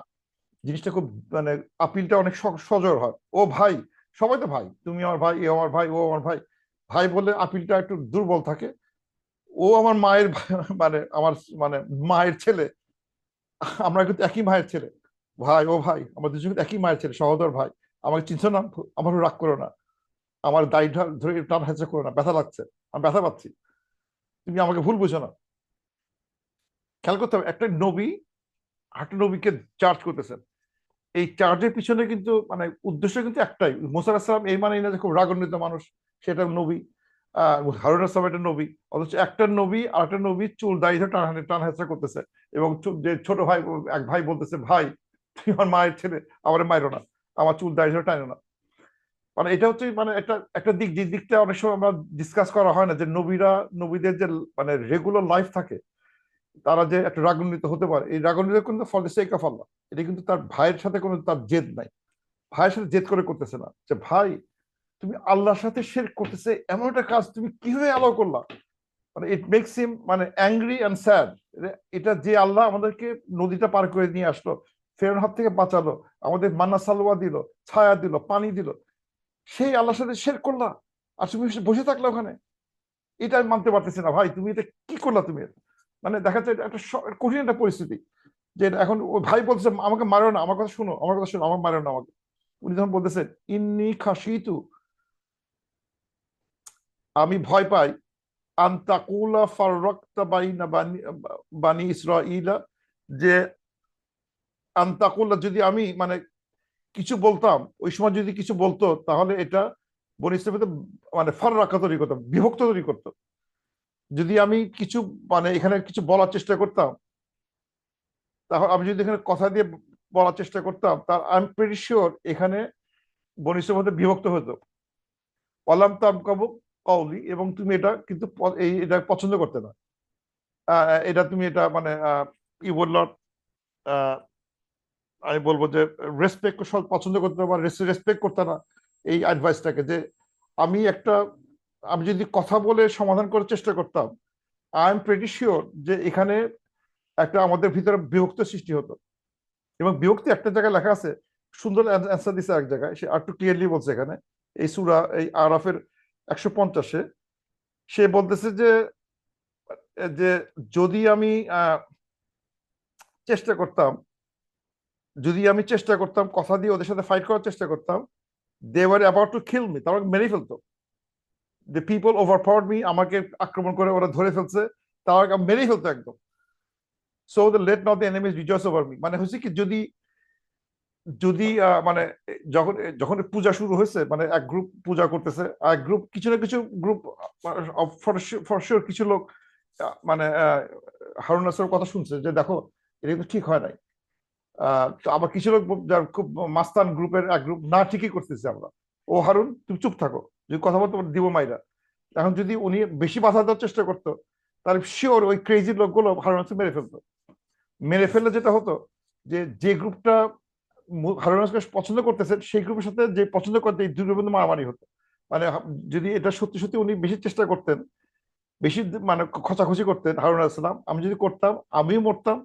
জিনিসটা খুব মানে আপিলটা অনেক সজোর হয়। ও ভাই, সবাই তো ভাই, তুমি আমার ভাই, এ আমার ভাই, ও আমার ভাই। ভাই বললে আপিলটা একটু দুর্বল থাকে। ও আমার মায়ের মানে আমার মানে মায়ের ছেলে, আমরা কিন্তু একই মায়ের ছেলে। ভাই, ও ভাই, আমরা দুজন কিন্তু একই মায়ের ছেলে, সহোদর ভাই। আমাকে চিনছো না? আমারও রাগ করো না, আমার দাড়ি ধরে টান হেঁচা করো না, ব্যথা লাগছে, আমি ব্যথা পাচ্ছি, তুমি আমাকে ভুল বুঝো না। খেয়াল করতে হবে, একটা নবী একটা নবীকে চার্জ করতেছেন, এই চার্জের পিছনে কিন্তু মানে উদ্দেশ্য কিন্তু একটাই। মুসা আলাহিস সালাম এই মানে না যে খুব রাগান্বিত মানুষ, সেটা নবী। হারুন আসলাম একটা নবী, অথচ একটা নবী আর একটা নবী চুল দাড়ি ধরে টান হেঁচড়া করতেছে। এবং যে ছোট ভাই, এক ভাই বলতেছে, ভাই তুমি আমার মায়ের ছেলে, আমার মায়েরও না, আমার চুল দাড়ি ধরে টানো না। মানে এটা হচ্ছে মানে একটা একটা দিক, যে দিকটা অনেক সময় আমরা ডিসকাস করা হয় না, যে নবীদের যে মানে রেগুলার লাইফ থাকে, তারা যে একটা রাগান্বিত হতে পারে, এই রাগান্বিত কিন্তু ফর দ্য সেক অফ আল্লাহ। এটা কিন্তু তার ভাইয়ের সাথে কোনো তার জেদ নাই, ভাইয়ের সাথে জেদ করে করতেছে না, যে ভাই তুমি আল্লাহর সাথে শিরক করতেছে, এমন একটা কাজ তুমি কিভাবে অ্যালাউ করলা। মানে ইট মেক্স হিম মানে অ্যাংরি অ্যান্ড স্যাড। এটা যে আল্লাহ আমাদেরকে নদীটা পার করে নিয়ে আসলো, ফেরাউন হাত থেকে বাঁচালো, আমাদের মান্না সালোয়া দিল, ছায়া দিল, পানি দিল, সেই আল্লাহর সাথে শিরক করলা, আর তুমি বসে থাকলে ওখানে। এটা আমি মানতে পারতেছি না ভাই, তুমি এটা কি করলা তুমি। মানে দেখা যাচ্ছে এটা একটা কঠিন একটা পরিস্থিতি, যে এখন ওই ভাই বলছে আমাকে মারো না, আমার কথা শুনো, আমার কথা শুনো, আমাকে মারো না আমাকে। উনি যখন বলতেছেন ইন্নি খাসিতু, আমি ভয় পাই, আনতাকুলা ফাররাকতা বাইনা বানি বানি ইসরাইলা, যে আনতাকুলা যদি আমি মানে কিছু বলতাম, ওই সময় যদি কিছু বলতো, তাহলে এটা বনি ইসরাইলকে মানে ফাররাকা তৈরি করতাম, বিভক্ত তৈরি করতো। যদি আমি কিছু মানে এখানে কিছু বলার চেষ্টা করতাম, তাহলে আমি যদি এখানে কথা দিয়ে বলার চেষ্টা করতাম, তার আই এম প্রিটি শিওর এখানে বনি ইসরাইলের মধ্যে বিভক্ত হতো। অলাম তাবকাবু কওলি, এবং তুমি এটা কিন্তু এটা পছন্দ করতে না। এটা তুমি এটা মানে ই বলল, আমি বলবো যে রেসপেক্ট পছন্দ করতে না, রেসপেক্ট করতে না এই অ্যাডভাইসটাকে, যে আমি একটা আমি যদি কথা বলে সমাধান করার চেষ্টা করতাম, আই এম প্রেটি শিওর যে এখানে একটা আমাদের ভিতরে বিভক্ত সৃষ্টি হতো। এবং বিভক্তি একটা জায়গায় লেখা আছে, সুন্দর অ্যান্সার দিছে এক জায়গায়, সে আর একটু ক্লিয়ারলি বলছে এখানে, এই সূরা এই আরাফের 150-এ। সে বলতেছে যে যে যদি আমি চেষ্টা করতাম, কথা দিয়ে ওদের সাথে ফাইট করার চেষ্টা করতাম, they were about to kill me, তারা মেরে ফেলতো। দ্য পিপল ওভারপাওয়ার্ড মি, আমাকে আক্রমণ করে ওরা ধরে ফেলছে, তারা মেরেই ফেলতো একদম। So the let not the enemies rejoice over me, মানে হচ্ছে কি, যদি যদি মানে যখন যখন পূজা শুরু হয়েছে, মানে এক গ্রুপ পূজা করতেছে, এক গ্রুপ কিছু না কিছু গ্রুপ ফর শিওর কিছু লোক মানে হারুন আসরের কথা শুনছে, যে দেখো এটা কিন্তু ঠিক হয় নাই। তো আবার কিছু লোক যার খুব মাস্তান গ্রুপের এক গ্রুপ, না ঠিকই করতেছে আমরা, ও হারুন তুমি চুপ থাকো, যদি কথা বলতে দিব মাইরা। এখন যদি উনি বেশি বাধা দেওয়ার চেষ্টা করতো, তাহলে শিওর ওই ক্রেজি লোকগুলো হারুন আসর মেরে ফেলতো। মেরে ফেললে যেটা হতো, যে যে গ্রুপটা হারুন আসরকে পছন্দ করতেছেন, সেই গ্রুপের সাথে যে পছন্দ করতে, এই দুই গ্রুপের মধ্যে মারামারি হতো। মানে যদি এটা সত্যি সত্যি উনি বেশি চেষ্টা করতেন, বেশি মানে খচাখচি করতেন হারুন আসলাম, আমি যদি করতাম, আমিও মরতাম,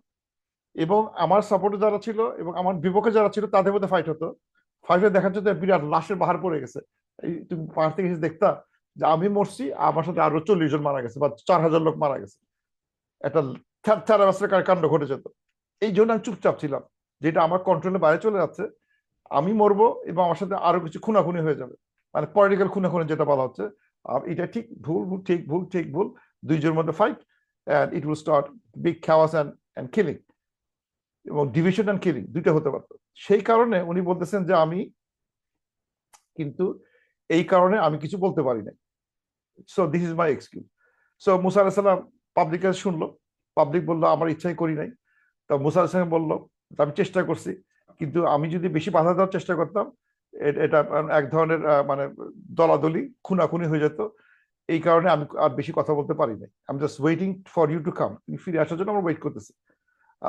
এবং আমার সাপোর্টে যারা ছিল এবং আমার বিপক্ষে যারা ছিল তাদের মধ্যে ফাইট হতো। ফাইটে দেখা যেত বিরাট লাশের বাহার পড়ে গেছে। এই তুমি পাহাড় থেকে এসে দেখতা যে আমি মরছি, আমার সাথে আরো 40 জন মারা গেছে, বা 4,000 লোক মারা গেছে। একটা থ্যারাবাস্টার কাণ্ড ঘটে যেত। এই জন্য আমি চুপচাপ ছিলাম, যেটা আমার কন্ট্রোলের বাইরে চলে যাচ্ছে, আমি মরবো এবং আমার সাথে আরো কিছু খুনাখুনি হয়ে যাবে, মানে পলিটিক্যাল খুনাখুনি যেটা বলা হচ্ছে। আর এটা ঠিক ভুল, ভুল ঠিক, ভুল ঠিক, ভুল, দুইজনের মধ্যে fight, and it will start big খাওয়াস এন্ড কিলিং, এবং ডিভিশন অ্যান্ড কিলিং দুইটা হতে পারতো। সেই কারণে উনি বলতেছেন যে আমি কিন্তু এই কারণে আমি কিছু বলতে পারি না, so this is my excuse. So Musa আলাহিস সালাম পাবলিকের শুনলো, পাবলিক বললো আমার ইচ্ছাই করি নাই। তা মুসা আলাহিস সালাম বললো আমি চেষ্টা করছি, কিন্তু আমি যদি বেশি বাধা দেওয়ার চেষ্টা করতাম, এটা এক ধরনের মানে দলাদলি খুনাখুনি হয়ে যেত। এই কারণে আমি আর বেশি কথা বলতে পারি নাই, আমি just waiting for you to come, তুমি ফিরে আসার জন্য আমরা ওয়েট করতেছি।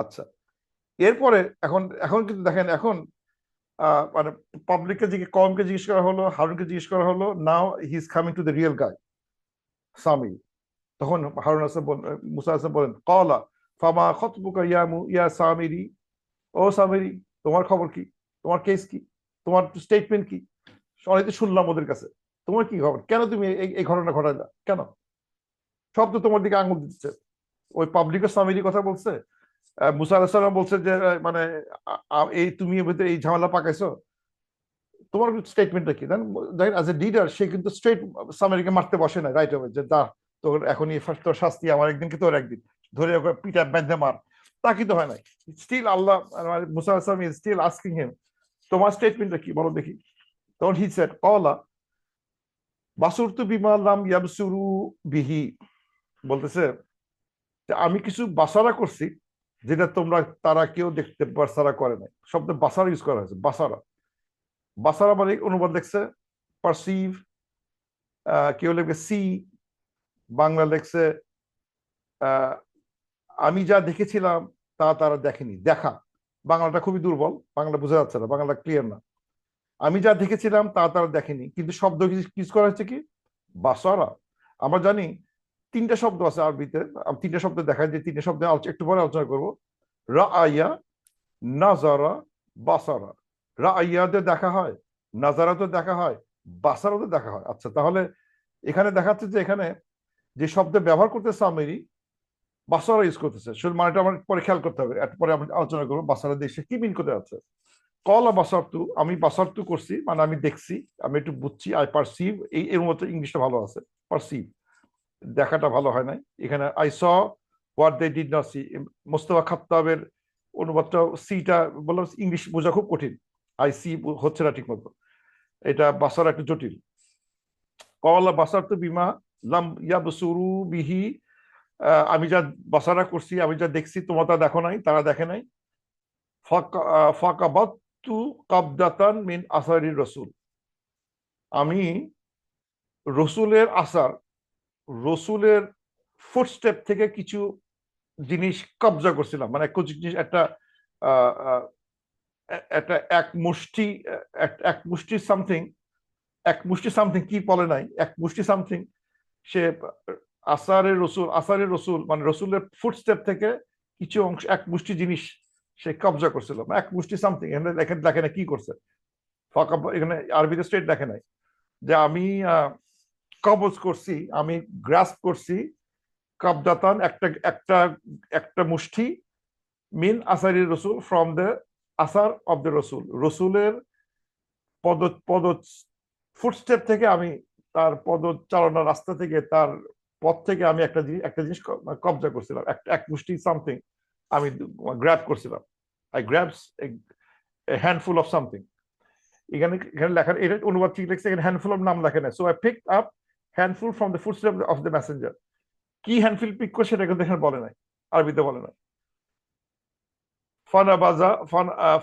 আচ্ছা, এরপরে এখন এখন কিন্তু দেখেন, এখন মানে পাবলিককে কমকে জিজ্ঞেস করা হলো, হারুনকে জিজ্ঞেস করা হলো, now he is coming to the real guy Sami. তখন হারুন হাসান মুসা হাসান বলেন, কলা ফামা খতবুকা ইয়া সামিরি, ও সামিরি তোমার খবর কি, তোমার কেস কি, তোমার স্টেটমেন্ট কি? অনেক তো শুনলাম ওদের কাছে, তোমার কি খবর, কেন তুমি এই ঘটনা ঘটাইলা কেন? সব তো তোমার দিকে আঙুল দিচ্ছে। ওই পাবলিকের সামিরি কথা বলছে, মুসা আলাহিসাল্লাম বলছে যে মানে এই তুমি এর ভিতরে এই ঝামেলা পাকাইছো, তোমার স্টেটমেন্টটা কি? দেন দেখেন অ্যাজ এ লিডার সে কিন্তু স্ট্রেট সামিরিকে মারতে বসে না রাইট হবে যে দা তোর এখনই ফার্স্ট তোর শাস্তি, আমার একদিন কি তোর একদিন, ধরে ওকে পিটা বেঁধে মার, তা কিন্তু হয় নাই। স্টিল আল্লাহ মুসা আলাহিসাল্লাম ইজ স্টিল আস্কিং হিম, তোমার স্টেটমেন্টটা কি বলো দেখি। তখন হি সেড কলা বাসুরতু বিমা লাম ইয়াবসুরু বিহি, বলতেছে যে আমি কিছু বাসারা করছি যেটা তোমরা তারা কেউ দেখতে বাসারা করে নাই। শব্দ বাসারা ইউজ করা হয়েছে, বাসারা। বাসারা মানে অনুবাদ দেখছে পারসিভ, কেউ লিখবে সি, বাংলা লেখছে আমি যা দেখেছিলাম তা তারা দেখেনি। দেখা বাংলাটা খুবই দুর্বল, বাংলা বোঝা যাচ্ছে না, বাংলা ক্লিয়ার না। আমি যা দেখেছিলাম তা তারা দেখেনি, কিন্তু শব্দ ইউজ করা হচ্ছে কি বাসারা। আমরা জানি তিনটা শব্দ আছে আরবিতে, আমি তিনটা শব্দ দেখাই যে তিনটা শব্দ একটু পরে আলোচনা করবো। রাআইয়া, নাজারা, বাসারা। রাআইয়াতে দেখা হয়, নাজারাতে দেখা হয়, বাসারাতে দেখা হয়। আচ্ছা, তাহলে এখানে দেখাচ্ছে যে এখানে যে শব্দ ব্যবহার করতেছে আমিরি, বাসারা ইউজ করতেছে। শুধু মানেটা আমার পরে খেয়াল করতে হবে, একটু পরে আমি আলোচনা করবো বাসারা দেশে কি মিন করতে যাচ্ছে। কলা বাসারতু, আমি বাসারতু করছি মানে আমি দেখছি, আমি একটু বুঝছি, আই পারসিভ। এই এর মতো ইংলিশটা ভালো আছে, পারসিভ, দেখাটা ভালো হয় নাই এখানে। I saw what they did not see. Mostafa খাত্তাবের অনুবাদটা সিটা বললাম, ইংলিশ বোঝা খুব কঠিন, আই সি হচ্ছে না ঠিক মতো, এটা বাসার একটা জটিল। কলা বাসারতু বিমা লাম ইয়াবসুরু বিহি, আমি যা বাসারা করছি, আমি যা দেখছি তোমরা তা দেখো নাই, তারা দেখে নাই। ফাকাবাতু কাবদাতান মিন আসারি রসুল, আমি রসুলের আসার, রসুলের ফুটস্টেপ থেকে কিছু জিনিস কবজা করছিলাম, মানে কিছু জিনিস একটা একটা এক মুষ্টি, এক মুষ্টি সামথিং, এক মুষ্টি সামথিং কি বলে নাই, এক মুষ্টি সামথিং সে আসারের রসুল মানে রসুলের ফুটস্টেপ থেকে কিছু অংশ, এক মুষ্টি জিনিস সে কবজা করছিল, এক মুষ্টি সামথিং। এখানে দেখে না কি করছে, ফাঁকা এখানে আরবিতে স্ট্রেট দেখে নাই যে আমি কবজ করছি, আমি গ্রাস্প করছি, কাবদাতান একটা একটা একটা মুষ্টি, মিন আসারি রসুল, ফ্রম দ্য আসার অফ দ্য রসুল, রসুলের পদ পদ ফুটস্টেপ থেকে আমি, তার পদচারণার রাস্তা থেকে, তার পথ থেকে আমি একটা জিনিস কবজা করছিলাম, এক মুষ্টি সামথিং আমি গ্র্যাব করছিলাম। I গ্র্যাবস a handful of something. এখানে এখানে লেখা, এটা অনুবাদ ঠিক লিখছে, এখানে হ্যান্ডফুল অফ নাম লেখা নেই। So I picked up handful from the footstep of the messenger. কি হ্যান্ডফুল পিক করে সেটা কিন্তু এখানে বলে নাই, আরবিতে বলে নাই।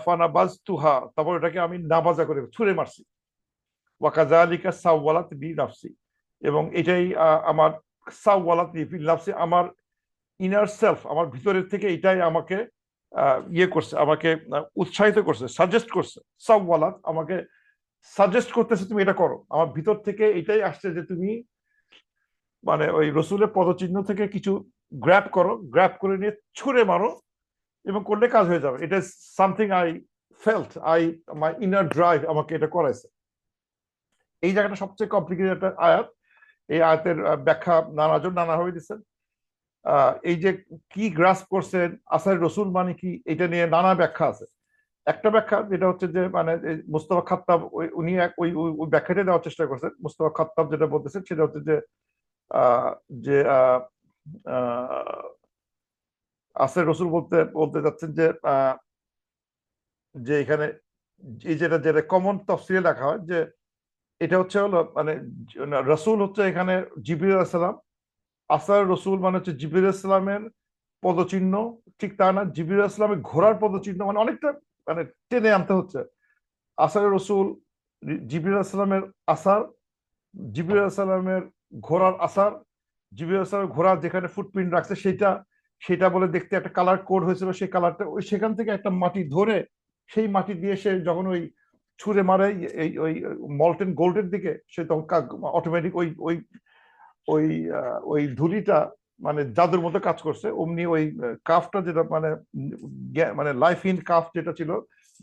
ফানাবাজ তুহা, তারপর এটাকে আমি নাবাজা করে ছুঁড়ে মারছি। ওয়াকাজালিকা সাওয়ালাত বি নাফসি, এবং এটাই আমার সাওয়ালাত বি নাফসি, আমার ইনার সেলফ, আমার ভিতরের থেকে এটাই আমাকে ইয়ে করছে, আমাকে উৎসাহিত করছে, সাজেস্ট করছে। সাওয়ালাত আমাকে সাজেস্ট করতেছে তুমি এটা করো, আমার ভিতর থেকে এটাই আসছে যে তুমি মানে ওই রসুলের পদচিহ্ন থেকে কিছু গ্র্যাব করো, গ্র্যাব করে নিয়ে ছুঁড়ে মারো, এবং করলে কাজ হয়ে যাবে। এটা something I felt, my inner drive আমাকে এটা করাইছে। এই জায়গাটা সবচেয়ে কমপ্লিকেটেড একটা আয়াত। এই আয়াতের ব্যাখ্যা নানাজন নানাভাবে দিচ্ছেন। এই যে কি গ্রাস করছেন আসার রসুল মানে কি, এটা নিয়ে নানা ব্যাখ্যা আছে। একটা ব্যাখ্যা যেটা হচ্ছে যে মানে মুস্তফা খাত্তাব উনি ওই ওই ব্যাখ্যাটা দেওয়ার চেষ্টা করছেন। মুস্তফা খাত্তাব যেটা বলতেছেন সেটা হচ্ছে যে যে আসের রসুল বলতে বলতে যাচ্ছেন যে যে এখানে এই যেটা যেটা কমন তফসিলে লেখা হয় যে এটা হচ্ছে হলো মানে রসুল হচ্ছে এখানে জিবরিল আলাইহিস সালাম, আসার রসুল মানে হচ্ছে জিবরিল আলাইহিস সালামের পদচিহ্ন, ঠিক তা না, জিবরিল আলাইহিস সালামের ঘোড়ার পদচিহ্ন, মানে অনেকটা মানে টেনে আনতে হচ্ছে। আসার রসুল, জিবরিল আলাইহিস সালামের আসার, জিবরিল আলাইহিস সালামের ঘোড়ার আসার, জিবরিল আলাইহিস সালামের ঘোড়া যেখানে ফুটপ্রিন্ট রাখছে সেটা, সেটা বলে দেখতে একটা কালার কোড হয়েছিল, সেই কালারটা ওই সেখান থেকে একটা মাটি ধরে সেই মাটি দিয়ে সে যখন ওই ছুঁড়ে মারে এই ওই মল্টেন গোল্ডের দিকে, সে তখন অটোমেটিক ওই ওই ওই ওই ধুলিটা মানে জাদুর মতো কাজ করছে। অমনি ওই কাফটা যেটা মানে মানে লাইফ ইন কাফ যেটা ছিল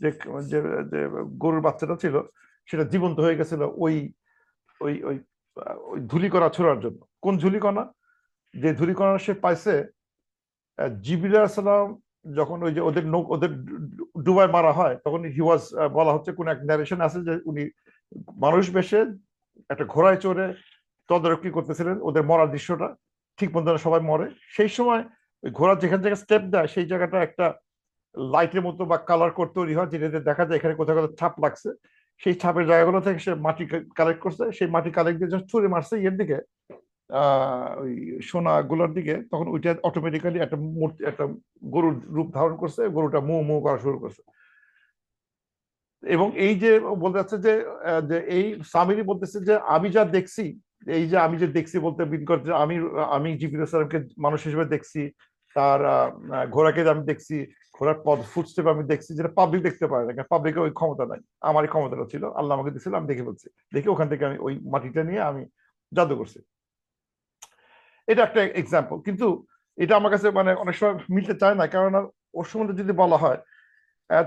যে যে যে গরুর বাচ্চাটা ছিল সেটা জীবন্ত হয়ে গেছিল ওই ওই ওই ওই ধূলিকণা ছোড়ার জন্য। কোন ধূলিকণা? যে ধূলিকণা সে পাইছে জিবরিল আলাইহিস সালাম যখন ওই যে ওদের ডুবায় মারা হয়, তখন হি ওয়াজ, বলা হচ্ছে কোন এক ন্যারেশন আছে যে উনি মানুষ বেশে একটা ঘোড়ায় চড়ে তদারকি করতেছিলেন ওদের মরার দৃশ্যটা, ঠিক মতো যেন সবাই মরে। সেই সময় ওই ঘোড়া যেখান থেকে স্টেপ দেয় সেই জায়গাটা একটা লাইটের মতো বা কালার কোড তৈরি হয়, যেটাতে দেখা যায় এখানে কোথাও কোথাও ছাপ লাগছে। সেই ছাপের জায়গাগুলো থেকে সে মাটি কালেক্ট করছে, সেই মাটি কালেক্ট দিয়ে যখন ছুঁড়ে মারছে ইয়ের দিকে, ওই সোনা গুলোর দিকে, তখন ওইটা অটোমেটিক্যালি একটা মূর্তি, একটা গরুর রূপ ধারণ করছে, গরুটা মু মু করা শুরু করছে। এবং এই যে বলতে যাচ্ছে যে যে এই সামিরি বলতেছে যে আমি যা দেখছি, এই যে আমি যে দেখছি বলতে বিন করতে, আমি আমি জিবরিল সালামকে মানুষ হিসেবে দেখছি, তার ঘোড়াকে আমি দেখছি, ঘোড়ার পদ ফুটস্টেপ আমি দেখছি, যেটা পাবলিক দেখতে পারে না, কারণ পাবলিকের ওই ক্ষমতা নাই। আমারই ক্ষমতাটা ছিল, আল্লাহ আমাকে দিয়েছিল, আমি দেখে বলছি, দেখে ওখান থেকে আমি ওই মাটিটা নিয়ে আমি জাদু করছি। এটা একটা এক্সাম্পল, কিন্তু এটা আমার কাছে মানে অনেক সময় মিলতে চায় না, কারণ ওর সম্বন্ধে যদি বলা হয়,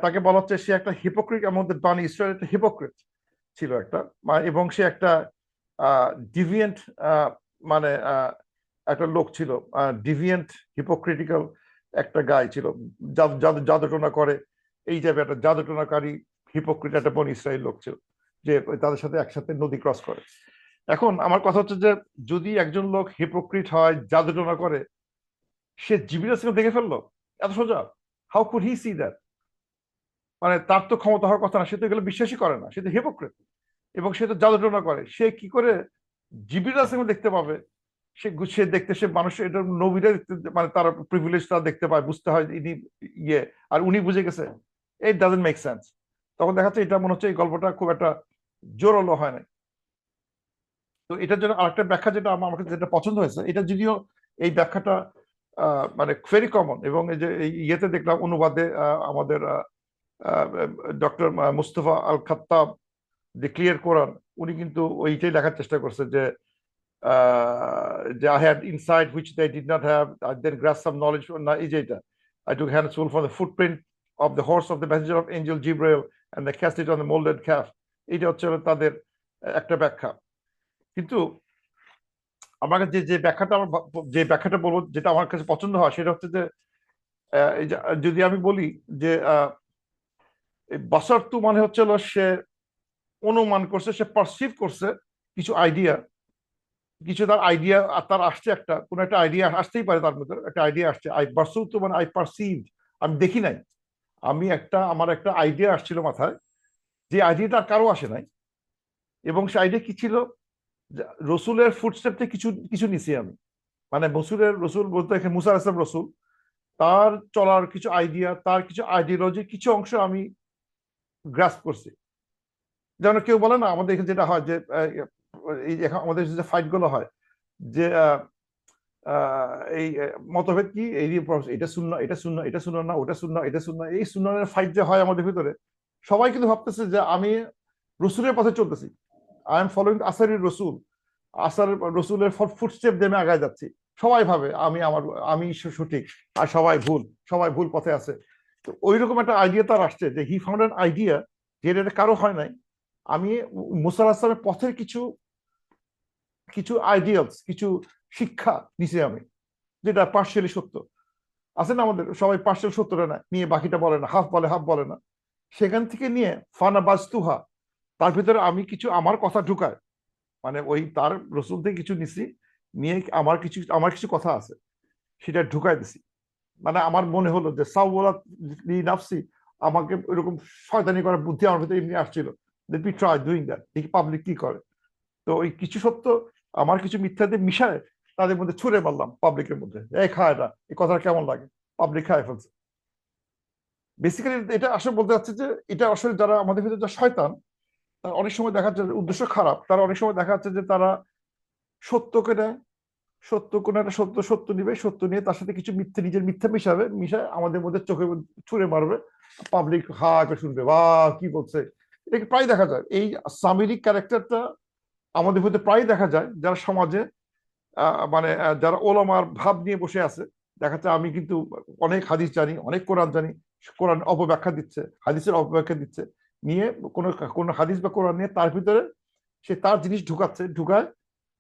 তাকে বলা হচ্ছে সে একটা হিপোক্রিট, আমাদের বানি ইসরায়েল একটা হিপোক্রিট ছিল একটা, এবং সে একটা ডিভিয়েন্ট, মানে একটা লোক ছিল, ডিভিয়েন্ট হিপোক্রিটিক্যাল একটা গাই ছিল, জাদুটনা করে, এই টাইপের একটা জাদুটনাকারী হিপোক্রিট একটা বনি ইসরায়েল লোক ছিল, যে তাদের সাথে একসাথে নদী ক্রস করে। এখন আমার কথা হচ্ছে যে যদি একজন লোক হিপোক্রিট হয়, জাদুটনা করে, সে জিবরিল আলাইহিস দেখে ফেললো এত সোজা? How could he see that? মানে তার তো ক্ষমতা হওয়ার কথা না, সে তো এগুলো বিশ্বাসই করে না, সে তো হিপোক্রিট, এবং সে তো জাদুটনা করে, সে কি করে জিবরিল আলাইহিস দেখতে পাবে? সে দেখতে, সে মানুষ, এটা নবীরা দেখতে, মানে তার প্রিভিলেজ তারা দেখতে পায়, বুঝতে হয় ইনি ইয়ে, আর উনি বুঝে গেছে, ইট ডাজন্ট মেক সেন্স। তখন দেখা যাচ্ছে এটা মনে হচ্ছে এই গল্পটা খুব একটা জোরালো হয় না। তো এটার জন্য আরেকটা ব্যাখ্যা যেটা আমার কাছে যেটা পছন্দ হয়েছে, এটা যদিও এই ব্যাখ্যাটা মানে ভেরি কমন, এবং এই যে এই ইয়েতে দেখলাম অনুবাদে আমাদের ডক্টর মুস্তফা আল খাত্তাব, যে ক্লিয়ার কোরআন, উনি কিন্তু ওইটাই লেখার চেষ্টা করছে যে I had insight which they did not have. I then grasped some knowledge from এই যে এটা, I took handful from the footprint of the horse of the messenger of angel Jibril and they cast it on the molded calf. এটা হচ্ছে তাদের একটা ব্যাখ্যা। কিন্তু আমার কাছে যে ব্যাখ্যাটা, আমার যে ব্যাখ্যাটা বলবো, যেটা আমার কাছে পছন্দ হয়, সেটা হচ্ছে যে যদি আমি বলি যে বাসার তু মানে হচ্ছে সে অনুমান করছে, সে পারসিভ করছে কিছু আইডিয়া, কিছু তার আইডিয়া তার আসছে, একটা কোন একটা আইডিয়া আসতেই পারে, তার মধ্যে একটা আইডিয়া আসছে। আই পারসিভ তো মানে আই পারসিভ, আমি দেখি নাই, আমি আমার একটা আইডিয়া আসছিল মাথায়, যে আইডিয়াটা কারো আসে নাই, এবং সে আইডিয়া কি ছিল? রসুলের ফুটস্টেপ থেকে কিছু কিছু নিছি আমি, মানে রসুল বলতে এখানে মুসা আলাইহিস সালাম রসুল, তার চলার কিছু আইডিয়া, তার কিছু আইডিওলজির কিছু অংশ আমি গ্রাস্প করছি। যেমন কেউ বলে না, আমাদের এখানে যেটা হয় যে এই আমাদের যে ফাইট গুলো হয়, যে এই মতভেদ কি, এই এটা শূন্য, এটা শূন্য, এটা শূন্য না, ওটা শূন্য, এটা শূন্য, এই শূন্যের ফাইট যে হয় আমাদের ভিতরে, সবাই কিন্তু ভাবতেছে যে আমি রসুলের পথে চলতেছি, আই এম ফলোইং আসারির রসুল, আসার রসুলের ফুটস্টেপ দিয়ে আমি আগায় যাচ্ছি। সবাই ভাবে আমি সঠিক, আর সবাই ভুল পথে আছে। তো ওই রকম একটা আইডিয়া তার আসছে, যে হি ফাউন্ড অ্যান আইডিয়া, যেটা কারো হয় নাই। আমি মুসা আলাইহিস সালামের পথের কিছু কিছু আইডিয়ালস, কিছু শিক্ষা নিছি আমি, যেটা পার্শিয়ালি সত্য। আছে না আমাদের সবাই পার্শিয়াল সত্যটা না নিয়ে বাকিটা বলে না, হাফ বলে হাফ বলে না, সেখান থেকে নিয়ে ফানা বাজতুহা, তার ভিতরে আমি কিছু আমার কথা ঢুকায়, মানে ওই তার রসুল থেকে কিছু নিছি, নিয়ে আমার কিছু কথা আছে, সেটা ঢুকাই দিছি। মানে আমার মনে হলো যে সাওয়ালাত লি নাফসি, আমাকে ওইরকম শয়তানি করার বুদ্ধি আমার ভিতরে এমনি আসছিল, let me try doing that, দেখি পাবলিক কি করে। তো ওই কিছু সত্য আমার কিছু মিথ্যা দিয়ে মিশায় তাদের মধ্যে ছুড়ে মারলাম পাবলিকের মধ্যে, এই খা এটা, এই কথা কেমন লাগে, পাবলিক খায় ফেলছে। বেসিক্যালি এটা আসলে বলতে চাচ্ছে যে এটা আসলে যারা আমাদের ভিতরে যা শয়তান, তার অনেক সময় দেখা যাচ্ছে উদ্দেশ্য খারাপ, তারা অনেক সময় দেখা যাচ্ছে যে তারা সত্যকে নেয়, সত্য কোন একটা সত্য নিবে, সত্য নিয়ে তার সাথে কিছু নিজের মিথ্যা মিশায় আমাদের মধ্যে চোখে ছুঁড়ে মারবে, পাবলিক হা করে শুনবে, বা কি বলছে। এটা প্রায় দেখা যায়, এই সামিরিক ক্যারেক্টারটা আমাদের মধ্যে প্রায় দেখা যায়, যারা সমাজে মানে যারা ওলামার ভাব নিয়ে বসে আছে, দেখা যাচ্ছে আমি কিন্তু অনেক হাদিস জানি, অনেক কোরআন জানি, কোরআন অপব্যাখ্যা দিচ্ছে, হাদিসের অপব্যাখ্যা দিচ্ছে, নিয়ে কোনো কোনো হাদিস বা কোরআন নিয়ে তার ভিতরে সে তার জিনিস ঢুকাচ্ছে, ঢুকায়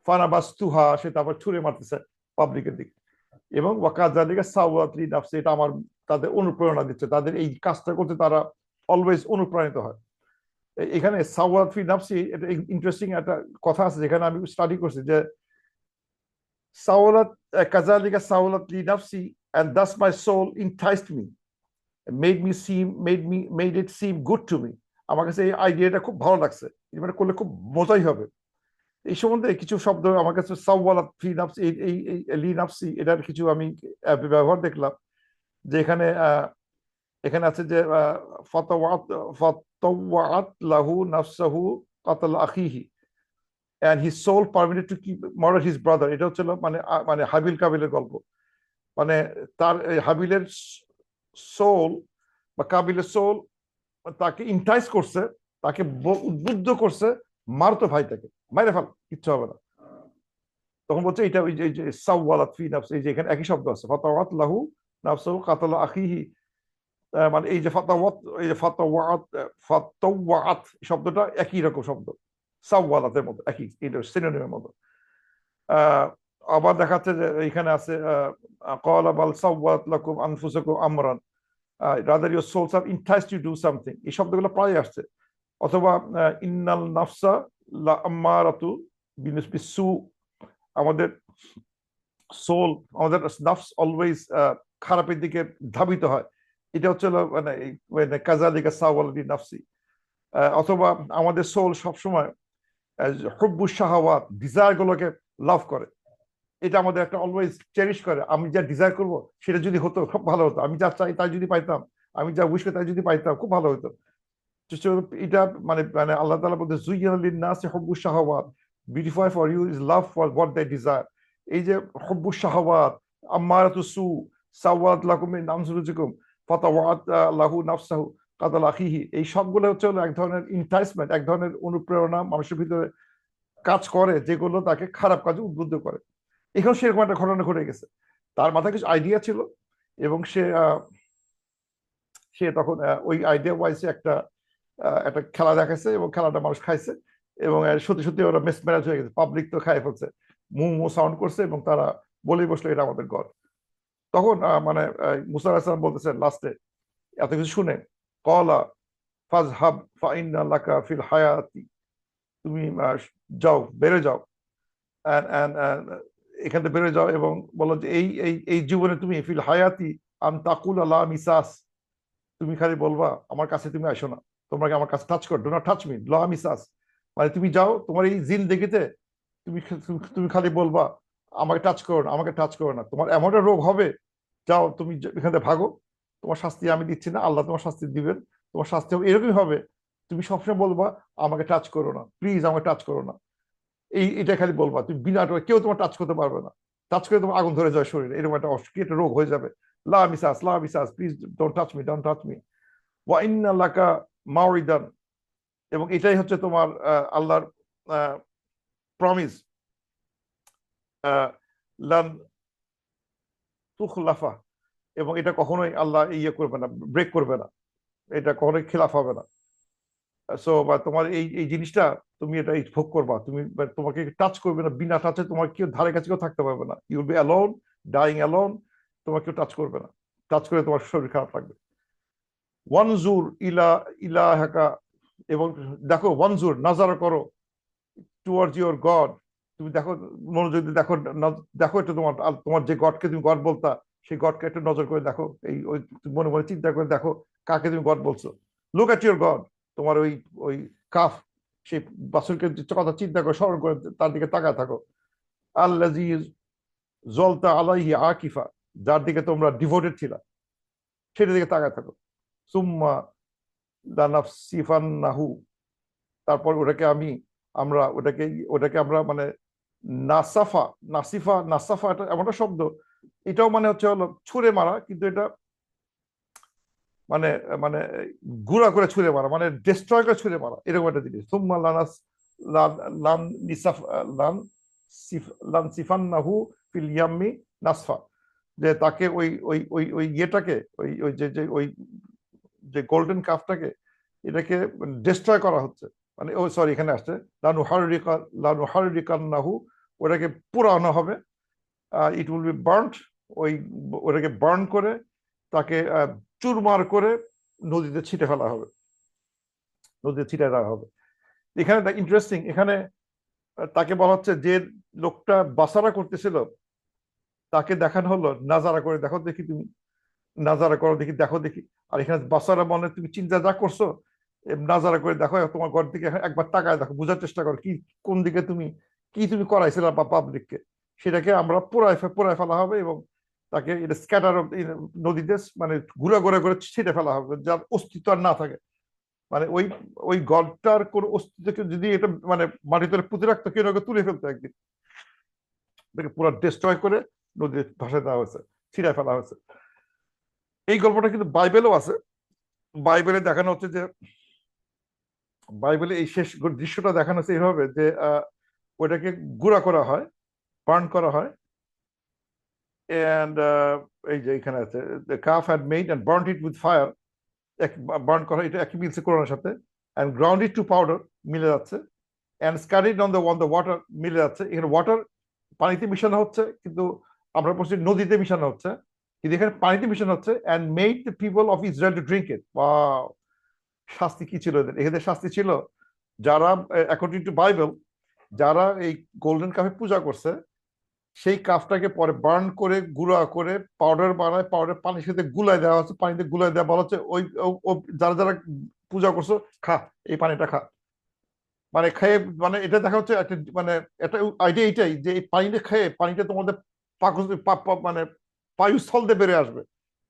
ফানাবাস্তুহা, সে তারপর ছুঁড়ে মারতেছে পাবলিকের দিকে। এবং ওয়াকাযালিকা সাওয়াতলি নাফসি, এটা আমার তাদের অনুপ্রেরণা দিচ্ছে, তাদের এই কাজটা করতে তারা অলওয়েজ অনুপ্রাণিত হয়। এখানে সাওয়াত ফি নাফসি, এটা ইন্টারেস্টিং একটা কথা আছে যেখানে আমি স্টাডি করছি যে সাওলাত কাযালিকা সাওলাত লি নাফসি and thus my soul enticed me, made it seem good to me. আমার কাছে এই আইডিয়াটা খুব ভালো লাগছে, মানে করলে খুব মজাই হবে। এই সম্বন্ধে কিছু শব্দ আমার কাছে সাওয়ালাত ফি নাফসি, এই লি নাফসি, এটার কিছু আমি ব্যবহার দেখলাম যে এখানে এখানে আছে যে ফাতাওয়াত ফাতাওয়াত লাহু নাফসাহু কাতাল আখিহি and his soul permitted to keep murder his brother। এটা হচ্ছিল মানে মানে হাবিল কাবিলের গল্প। মানে তার হাবিলের সোল বা কাবিলের সোল তাকে ইন্টাইস করছে, তাকে উদ্বুদ্ধ করছে, মারতো ভাইটাকে, মাইরে ফেল, কিচ্ছু হবে না। তখন বলছে এটা ওই যে সাওয়ালাত ফি নাফসি, এই যে এখানে একই শব্দ আছে, ফাতাওয়াত লাহু নাফসাহু কাতাল আখিহি। মানে এই যে ফাতাওয়াত, এই যে ফাতাওয়াত শব্দটা একই রকম শব্দ, সাওয়ালাতের মতো, একই, এটা সিনোনিমের মতো। আবার দেখাচ্ছে যে এখানে আছে ক্বালা বাল সাওয়ালাত লাকুম আনফুসুকুম আমরান, rather your souls have enticed you to do something. এই শব্দগুলো প্রায় আসছে। অথবা ইন্নাল নাফসা লা আম্মারাতু বিসু, আমাদের সোল, আমাদের নাফস অলওয়েজ খারাপের দিকে ধাবিত হয়। এটা হচ্ছে মানে কাযালিকা সাওয়ালাতি নাফসি। অথবা আমাদের সোল সবসময় হুব্বু শাহাওয়াত, ডিজায়ার গুলোকে লাভ করে। এটা আমাদের একটা অলওয়েজ চেরিশ করে, আমি যা ডিজায়ার করব সেটা যদি হতো খুব ভালো হতো, আমি যা চাই তাই যদি পাইতাম, আমি যা উইশ করি তাই যদি পাইতাম খুব ভালো হতো। এটা মানে মানে আল্লাহ তাআলা বলতে যুইয়িনা লিন-নাসি হুব্বু শাহাওয়াত, beautify for you is love for what they desire. এই যে হুব্বু শাহাওয়াত, আম্মারাতু সু, সাওয়াত লাকুম মিন আনফুসিকুম, ফাতাওয়াত লাহু নাফসাহু কাতাল আখিহি, এই সবগুলো হচ্ছে এক ধরনের ইন্টাইসমেন্ট, এক ধরনের অনুপ্রেরণা মানুষের ভিতরে কাজ করে যেগুলো তাকে খারাপ কাজে উদ্বুদ্ধ করে। এখানে সেরকম একটা ঘটনা ঘটে গেছে, তার মাথায় কিছু আইডিয়া ছিল এবং সে সে তখন ওই আইডিয়া ওয়াইজে একটা একটা খেলা দেখাচ্ছে এবং খেলাটা মানুষ খাইছে এবং সত্যি সত্যি ওরা মেসমেরাইজ হয়ে গেছে, পাবলিক তো খাই ফেলছে, মু মু সাউন্ড করছে এবং তারা বলে বসলো এটা আমাদের গড। তখন মানে মুসা আলাইহিস সালাম বলতেছেন লাস্টে এত কিছু শুনে, ক্বালা ফাযহাব ফাইন্না লাকা ফিল হায়াতি, তুমি যাও, বেড়ে যাও, এখান থেকে বেড়ে যাও এবং বলো যে এই এই এই জীবনে তুমি ফিল হায়াতি আন তাকুলা লা মিসাস, তুমি খালি বলবা আমার কাছে তুমি আসো না, তোমাকে আমার কাছে টাচ কর, ডো নট টাচ মি, লা মিসাস। মানে তুমি যাও তোমার এই জিন দেখিতে, তুমি তুমি খালি বলবা আমাকে টাচ করো না, আমাকে টাচ করো না, তোমার এমন একটা রোগ হবে, যাও তুমি এখান থেকে ভাগো, তোমার শাস্তি আমি দিচ্ছি না, আল্লাহ তোমার শাস্তি দিবেন, তোমার শাস্তি হবে এরকমই হবে, তুমি সবসময় বলবা আমাকে টাচ করো না, প্লিজ আমাকে টাচ করো না, এটা খালি বলবা, তুমি বিনা, কেউ তোমার টাচ করতে পারবে না, টাচ করে তোমার আগুন ধরে যায় শরীরে, এরকম একটা কি একটা রোগ হয়ে যাবে, লা মিসাস, লা Mrs, please don't touch me, don't touch me, ওয়া ইন্না লাকা মাউইদান, এবং এটাই হচ্ছে তোমার আল্লাহর প্রমিস, লান তুখলাফা, এবং এটা কখনোই আল্লাহ ইয়ে করবে না, ব্রেক করবে না, এটা কখনোই খেলাফ হবে না। সো বা তোমার এই এই জিনিসটা তুমি এটা ভোগ করবা, তুমি তোমাকে টাচ করবে না, বিনা টাচে তোমার কেউ ধারে কাছে কেউ থাকতে পারবে না, you'll be alone, dying alone, তোমার কেউ টাচ করবে না, টাচ করে তোমার শরীর খারাপ লাগবে। ওয়ানজুর ইলা ইলাহাকা, এবং দেখো, ওয়ানজুর নাজারা করো, টুয়ার্ডস ইউর গড, তুমি দেখো, মনোযোগ দিয়ে দেখো, দেখো একটু তোমার তোমার যে গডকে তুমি গড বলতা সেই গডকে একটু নজর করে দেখো, এই ওই মনে মনে চিন্তা করে দেখো কাকে তুমি গড বলছো, লুক এট ইউর গড, তোমার ওই ওই কাফ, সেই বাছুরকে কথা চিন্তা করে স্মরণ করে তার দিকে তাকায় থাকো, আল্লাযী জলতা আলাইহি আকিফা, যার দিকে তোমরা ডিভোটেড ছিলা সেটার দিকে তাকায় থাকো, সুম্মা লানাফসিফান্নাহু, তারপর ওটাকে আমরা ওটাকে ওটাকে আমরা মানে নাসাফা, নাসিফা, নাসাফা এটা এমন একটা শব্দ, এটাও মানে হচ্ছে হলো ছুঁড়ে মারা, কিন্তু এটা মানে মানে গুঁড়া করে ছুঁড়ে মারা, মানে ডিস্ট্রয় করে ছুঁড়ে মারা, এরকম একটা জিনিস। সুম্মা লানাস লান নিসাফ লান লান সিফান্নাহু ফিল ইয়াম্মি নাসফা, যে তাকে ওই ওই ওই ওই ইয়েটাকে ওই ওই যে ওই যে গোল্ডেন কাফটাকে এটাকে ডিস্ট্রয় করা হচ্ছে, মানে ও সরি এখানে আসছে লানুহারিকান্নাহু, ওটাকে পোড়ানো হবে, ইট উইল বি বার্নড, ওই ওটাকে বার্ন করে তাকে চুরমার করে নদীতে ছিটে ফেলা হবে, নদীতে ছিটে দেওয়া হবে। এখানে ইন্টারেস্টিং, এখানে তাকে বলা হচ্ছে যে লোকটা বাসারা করতেছিল তাকে দেখানো হলো নাজারা করে দেখো দেখি, তুমি নাজারা করো দেখি, দেখো দেখি। আর এখানে বাসারা মনে তুমি চিন্তা যা করছো নাজারা করে দেখো, তোমার ঘর দিকে একবার তাকায় দেখো, বোঝার চেষ্টা করো কি কোন দিকে তুমি কি তুমি করাইছিলে বা পাবলিককে, সেটাকে আমরা পোড়ায় ফেলা হবে এবং তাকে এটা স্ক্যাটার নদীতে মানে ঘুরে ঘুরে করে ছিটে ফেলা হবে, যার অস্তিত্ব আর না থাকে। মানে ওই ওই গডটার কোন অস্তিত্বকে যদি এটা মানে মাটিতে পুঁতে রাখতো, কেউ তুলে ফেলতো একদিন, এটাকে পুরো ডিস্ট্রয় করে নদীতে ভাসে দেওয়া হয়েছে, ছিটায় ফেলা হয়েছে। এই গল্পটা কিন্তু বাইবেলও আছে। বাইবেলে দেখানো হচ্ছে যে বাইবেলে এই শেষ দৃশ্যটা দেখানো হচ্ছে এইভাবে যে ওইটাকে গুঁড়া করা হয়, বার্ন করা হয়, এন্ড এই যে এখানে আছে the calf had made and burn it with fire, burn করা, এটা একই মিলছে কোরআনের সাথে, and ground it to powder, মিলে যাচ্ছে, and scattered on the water, মিলে যাচ্ছে। এখানে ওয়াটার পানিতে মিশানো হচ্ছে, কিন্তু আমরা বলছি নদীতে মিশানো হচ্ছে, কিন্তু এখানে পানিতে মিশানো হচ্ছে, and made the people of Israel to drink it. Wow, শাস্তি কি ছিল এদের? এদের শাস্তি ছিল যারা অ্যাকর্ডিং টু বাইবেল যারা এই গোল্ডেন কাফে পূজা করছে, সেই কাফটাকে পরে বার্ন করে গুঁড়া করে পাউডার বানায়, পাউডার পানির সাথে গুলাই দেওয়া হচ্ছে, পানিতে গুলাই দেওয়া বলা হচ্ছে ওই যারা যারা পূজা করছো খা, এই পানিটা খা, মানে খেয়ে, মানে এটা দেখা হচ্ছে একটা মানে একটা আইডিয়া এইটাই যে এই পানিটা খেয়ে পানিটা তোমাদের মানে পায়ুস্থল দিয়ে বেড়ে আসবে,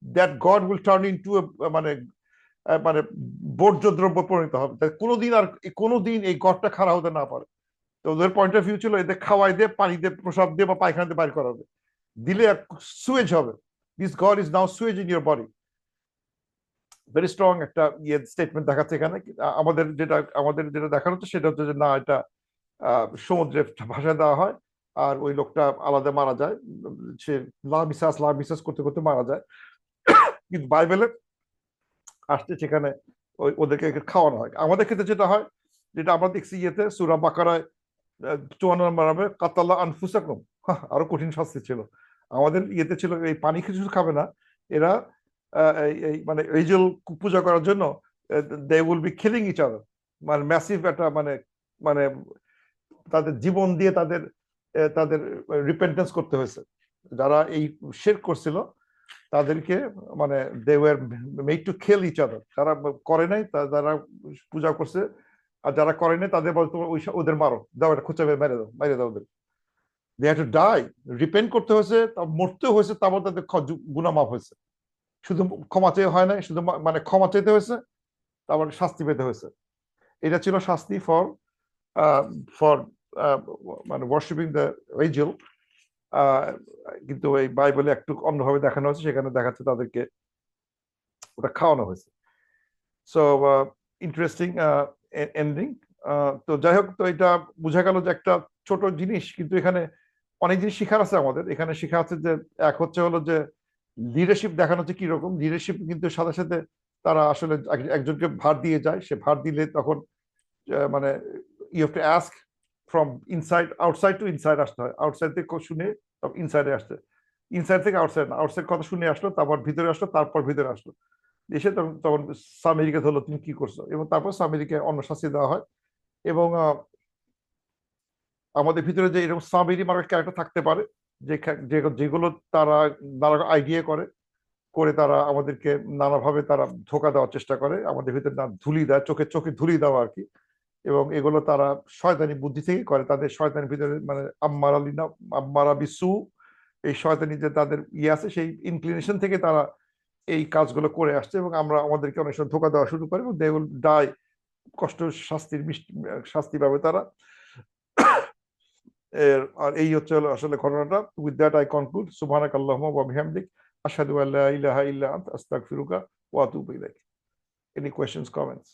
that god will turn into মানে মানে বর্জ্য দ্রব্য পরিণত হবে, কোনোদিন আর কোনোদিন এই গডটা খারাপ হতে না পারে। তো ওদের পয়েন্ট অফ ভিউ ছিল এদের খাওয়াই দিয়ে, পানি দিয়ে, প্রসাব দিয়ে বা পায়খানা দিয়ে বাইর করা হবে, দিলে সুয়েজ হবে, this goat is now Suez in your body. Very strong একটা ইয়ে স্টেটমেন্ট দেখাচ্ছে এখানে। আমাদের যেটা দেখানো হচ্ছে সেটা হচ্ছে যে না, এটা সমুদ্রে ভাসায় দেওয়া হয়, আর ওই লোকটা আলাদা মারা যায়, সে লা বিশ্বাস করতে করতে মারা যায়। কিন্তু বাইবেলে আসছে সেখানে ওদেরকে খাওয়ানো হয়। আমাদের ক্ষেত্রে যেটা হয়, যেটা আমরা দেখছি ইয়েতে সূরা বাকারায় 54 নম্বর কাতাল্লা আনফুসাকুম, আরো কঠিন শাস্তি ছিল। আমাদের ইয়েতে ছিল এই পানি কিছু খাবে না এরা, এই মানে এঞ্জেল পূজা করার জন্য they will be killing each other, মানে ম্যাসিভ একটা মানে মানে তাদের জীবন দিয়ে তাদের তাদের রিপেন্টেন্স করতে হয়েছে। যারা এই শিরক করছিল তাদেরকে মানে they were made to kill each other, যারা করে নাই যারা পূজা করছে আর যারা করে নাই তাদের বলতো ওদের মারো, দাও এটা খুঁচে মেরে দাও ওদের। They had to die, repent করতে হয়েছে, মরতেও হয়েছে, তারপর তাদের গুনাহ মাফ হয়েছে। শুধু ক্ষমা চেয়ে হয় নাই, শুধু মানে ক্ষমা চাইতে হয়েছে, তারপর শাস্তি পেতে হয়েছে। এটা ছিল শাস্তি ফর ফর মানে ওয়ার্শিপিং দ্য এঞ্জেল। কিন্তু এই বাইবেলে একটু অন্যভাবে দেখানো হয়েছে, সেখানে দেখাচ্ছে তাদেরকে ওটা খাওয়ানো হয়েছে। So interesting ending. তো যাই হোক, তো এটা বোঝা গেল যে একটা ছোট জিনিস, কিন্তু এখানে অনেক জিনিস শিখার আছে আমাদের। এখানে শিখা আছে যে এক হচ্ছে হলো যে লিডারশিপ দেখানো হচ্ছে কিরকম লিডারশিপ, কিন্তু সাথে সাথে তারা আসলে একজনকে ভার দিয়ে যায়, সে ভার দিলে তখন মানে you have to ask from inside, outside to inside আসতে হয়, আউটসাইড থেকে শুনে ইনসাইডে আসতে, ইনসাইড থেকে আউটসাইড না, আউটসাইড কথা শুনে আসলো, তারপর ভিতরে আসলো, তারপর ভিতরে আসলো, এসে তখন তখন সামিরিকে ধরলো তুমি কি করছো, এবং তারপর সামিরিকে অন্য শাস্তি দেওয়া হয়। এবং আমাদের ভিতরে যে এরকম সামিরি মার্কেট ক্যারেক্টার থাকতে পারে, যে যেগুলো তারা নানা আইডিয়া করে করে তারা আমাদেরকে নানাভাবে তারা ধোকা দেওয়ার চেষ্টা করে, আমাদের ভিতরে না ধুলি দেয়, চোখে চোখে ধুলি দেওয়া আর কি। এবং এগুলো তারা শয়তানি বুদ্ধি থেকে করে, তাদের শয়তানির ভিতরে মানে আম্মারা বিসু, এই শয়তানি যে তাদের ইয়ে আছে সেই ইনক্লিনেশন থেকে তারা এই কাজগুলো করে আসছে, এবং আমরা আমাদেরকে অনেক সময় ধোকা দেওয়া শুরু করে, এবং দে উইল ডাই, কষ্ট শাস্তির শাস্তি পাবে তারা। আর এই হচ্ছে আসলে ঘটনাটা। With that I conclude. সুবহানাক আল্লাহুম্মা ওয়া বিহামদিক আশহাদু আল্লা ইলাহা ইল্লা আনতা আস্তাগফিরুকা ওয়া আতুবু ইলাইক। Any questions, comments?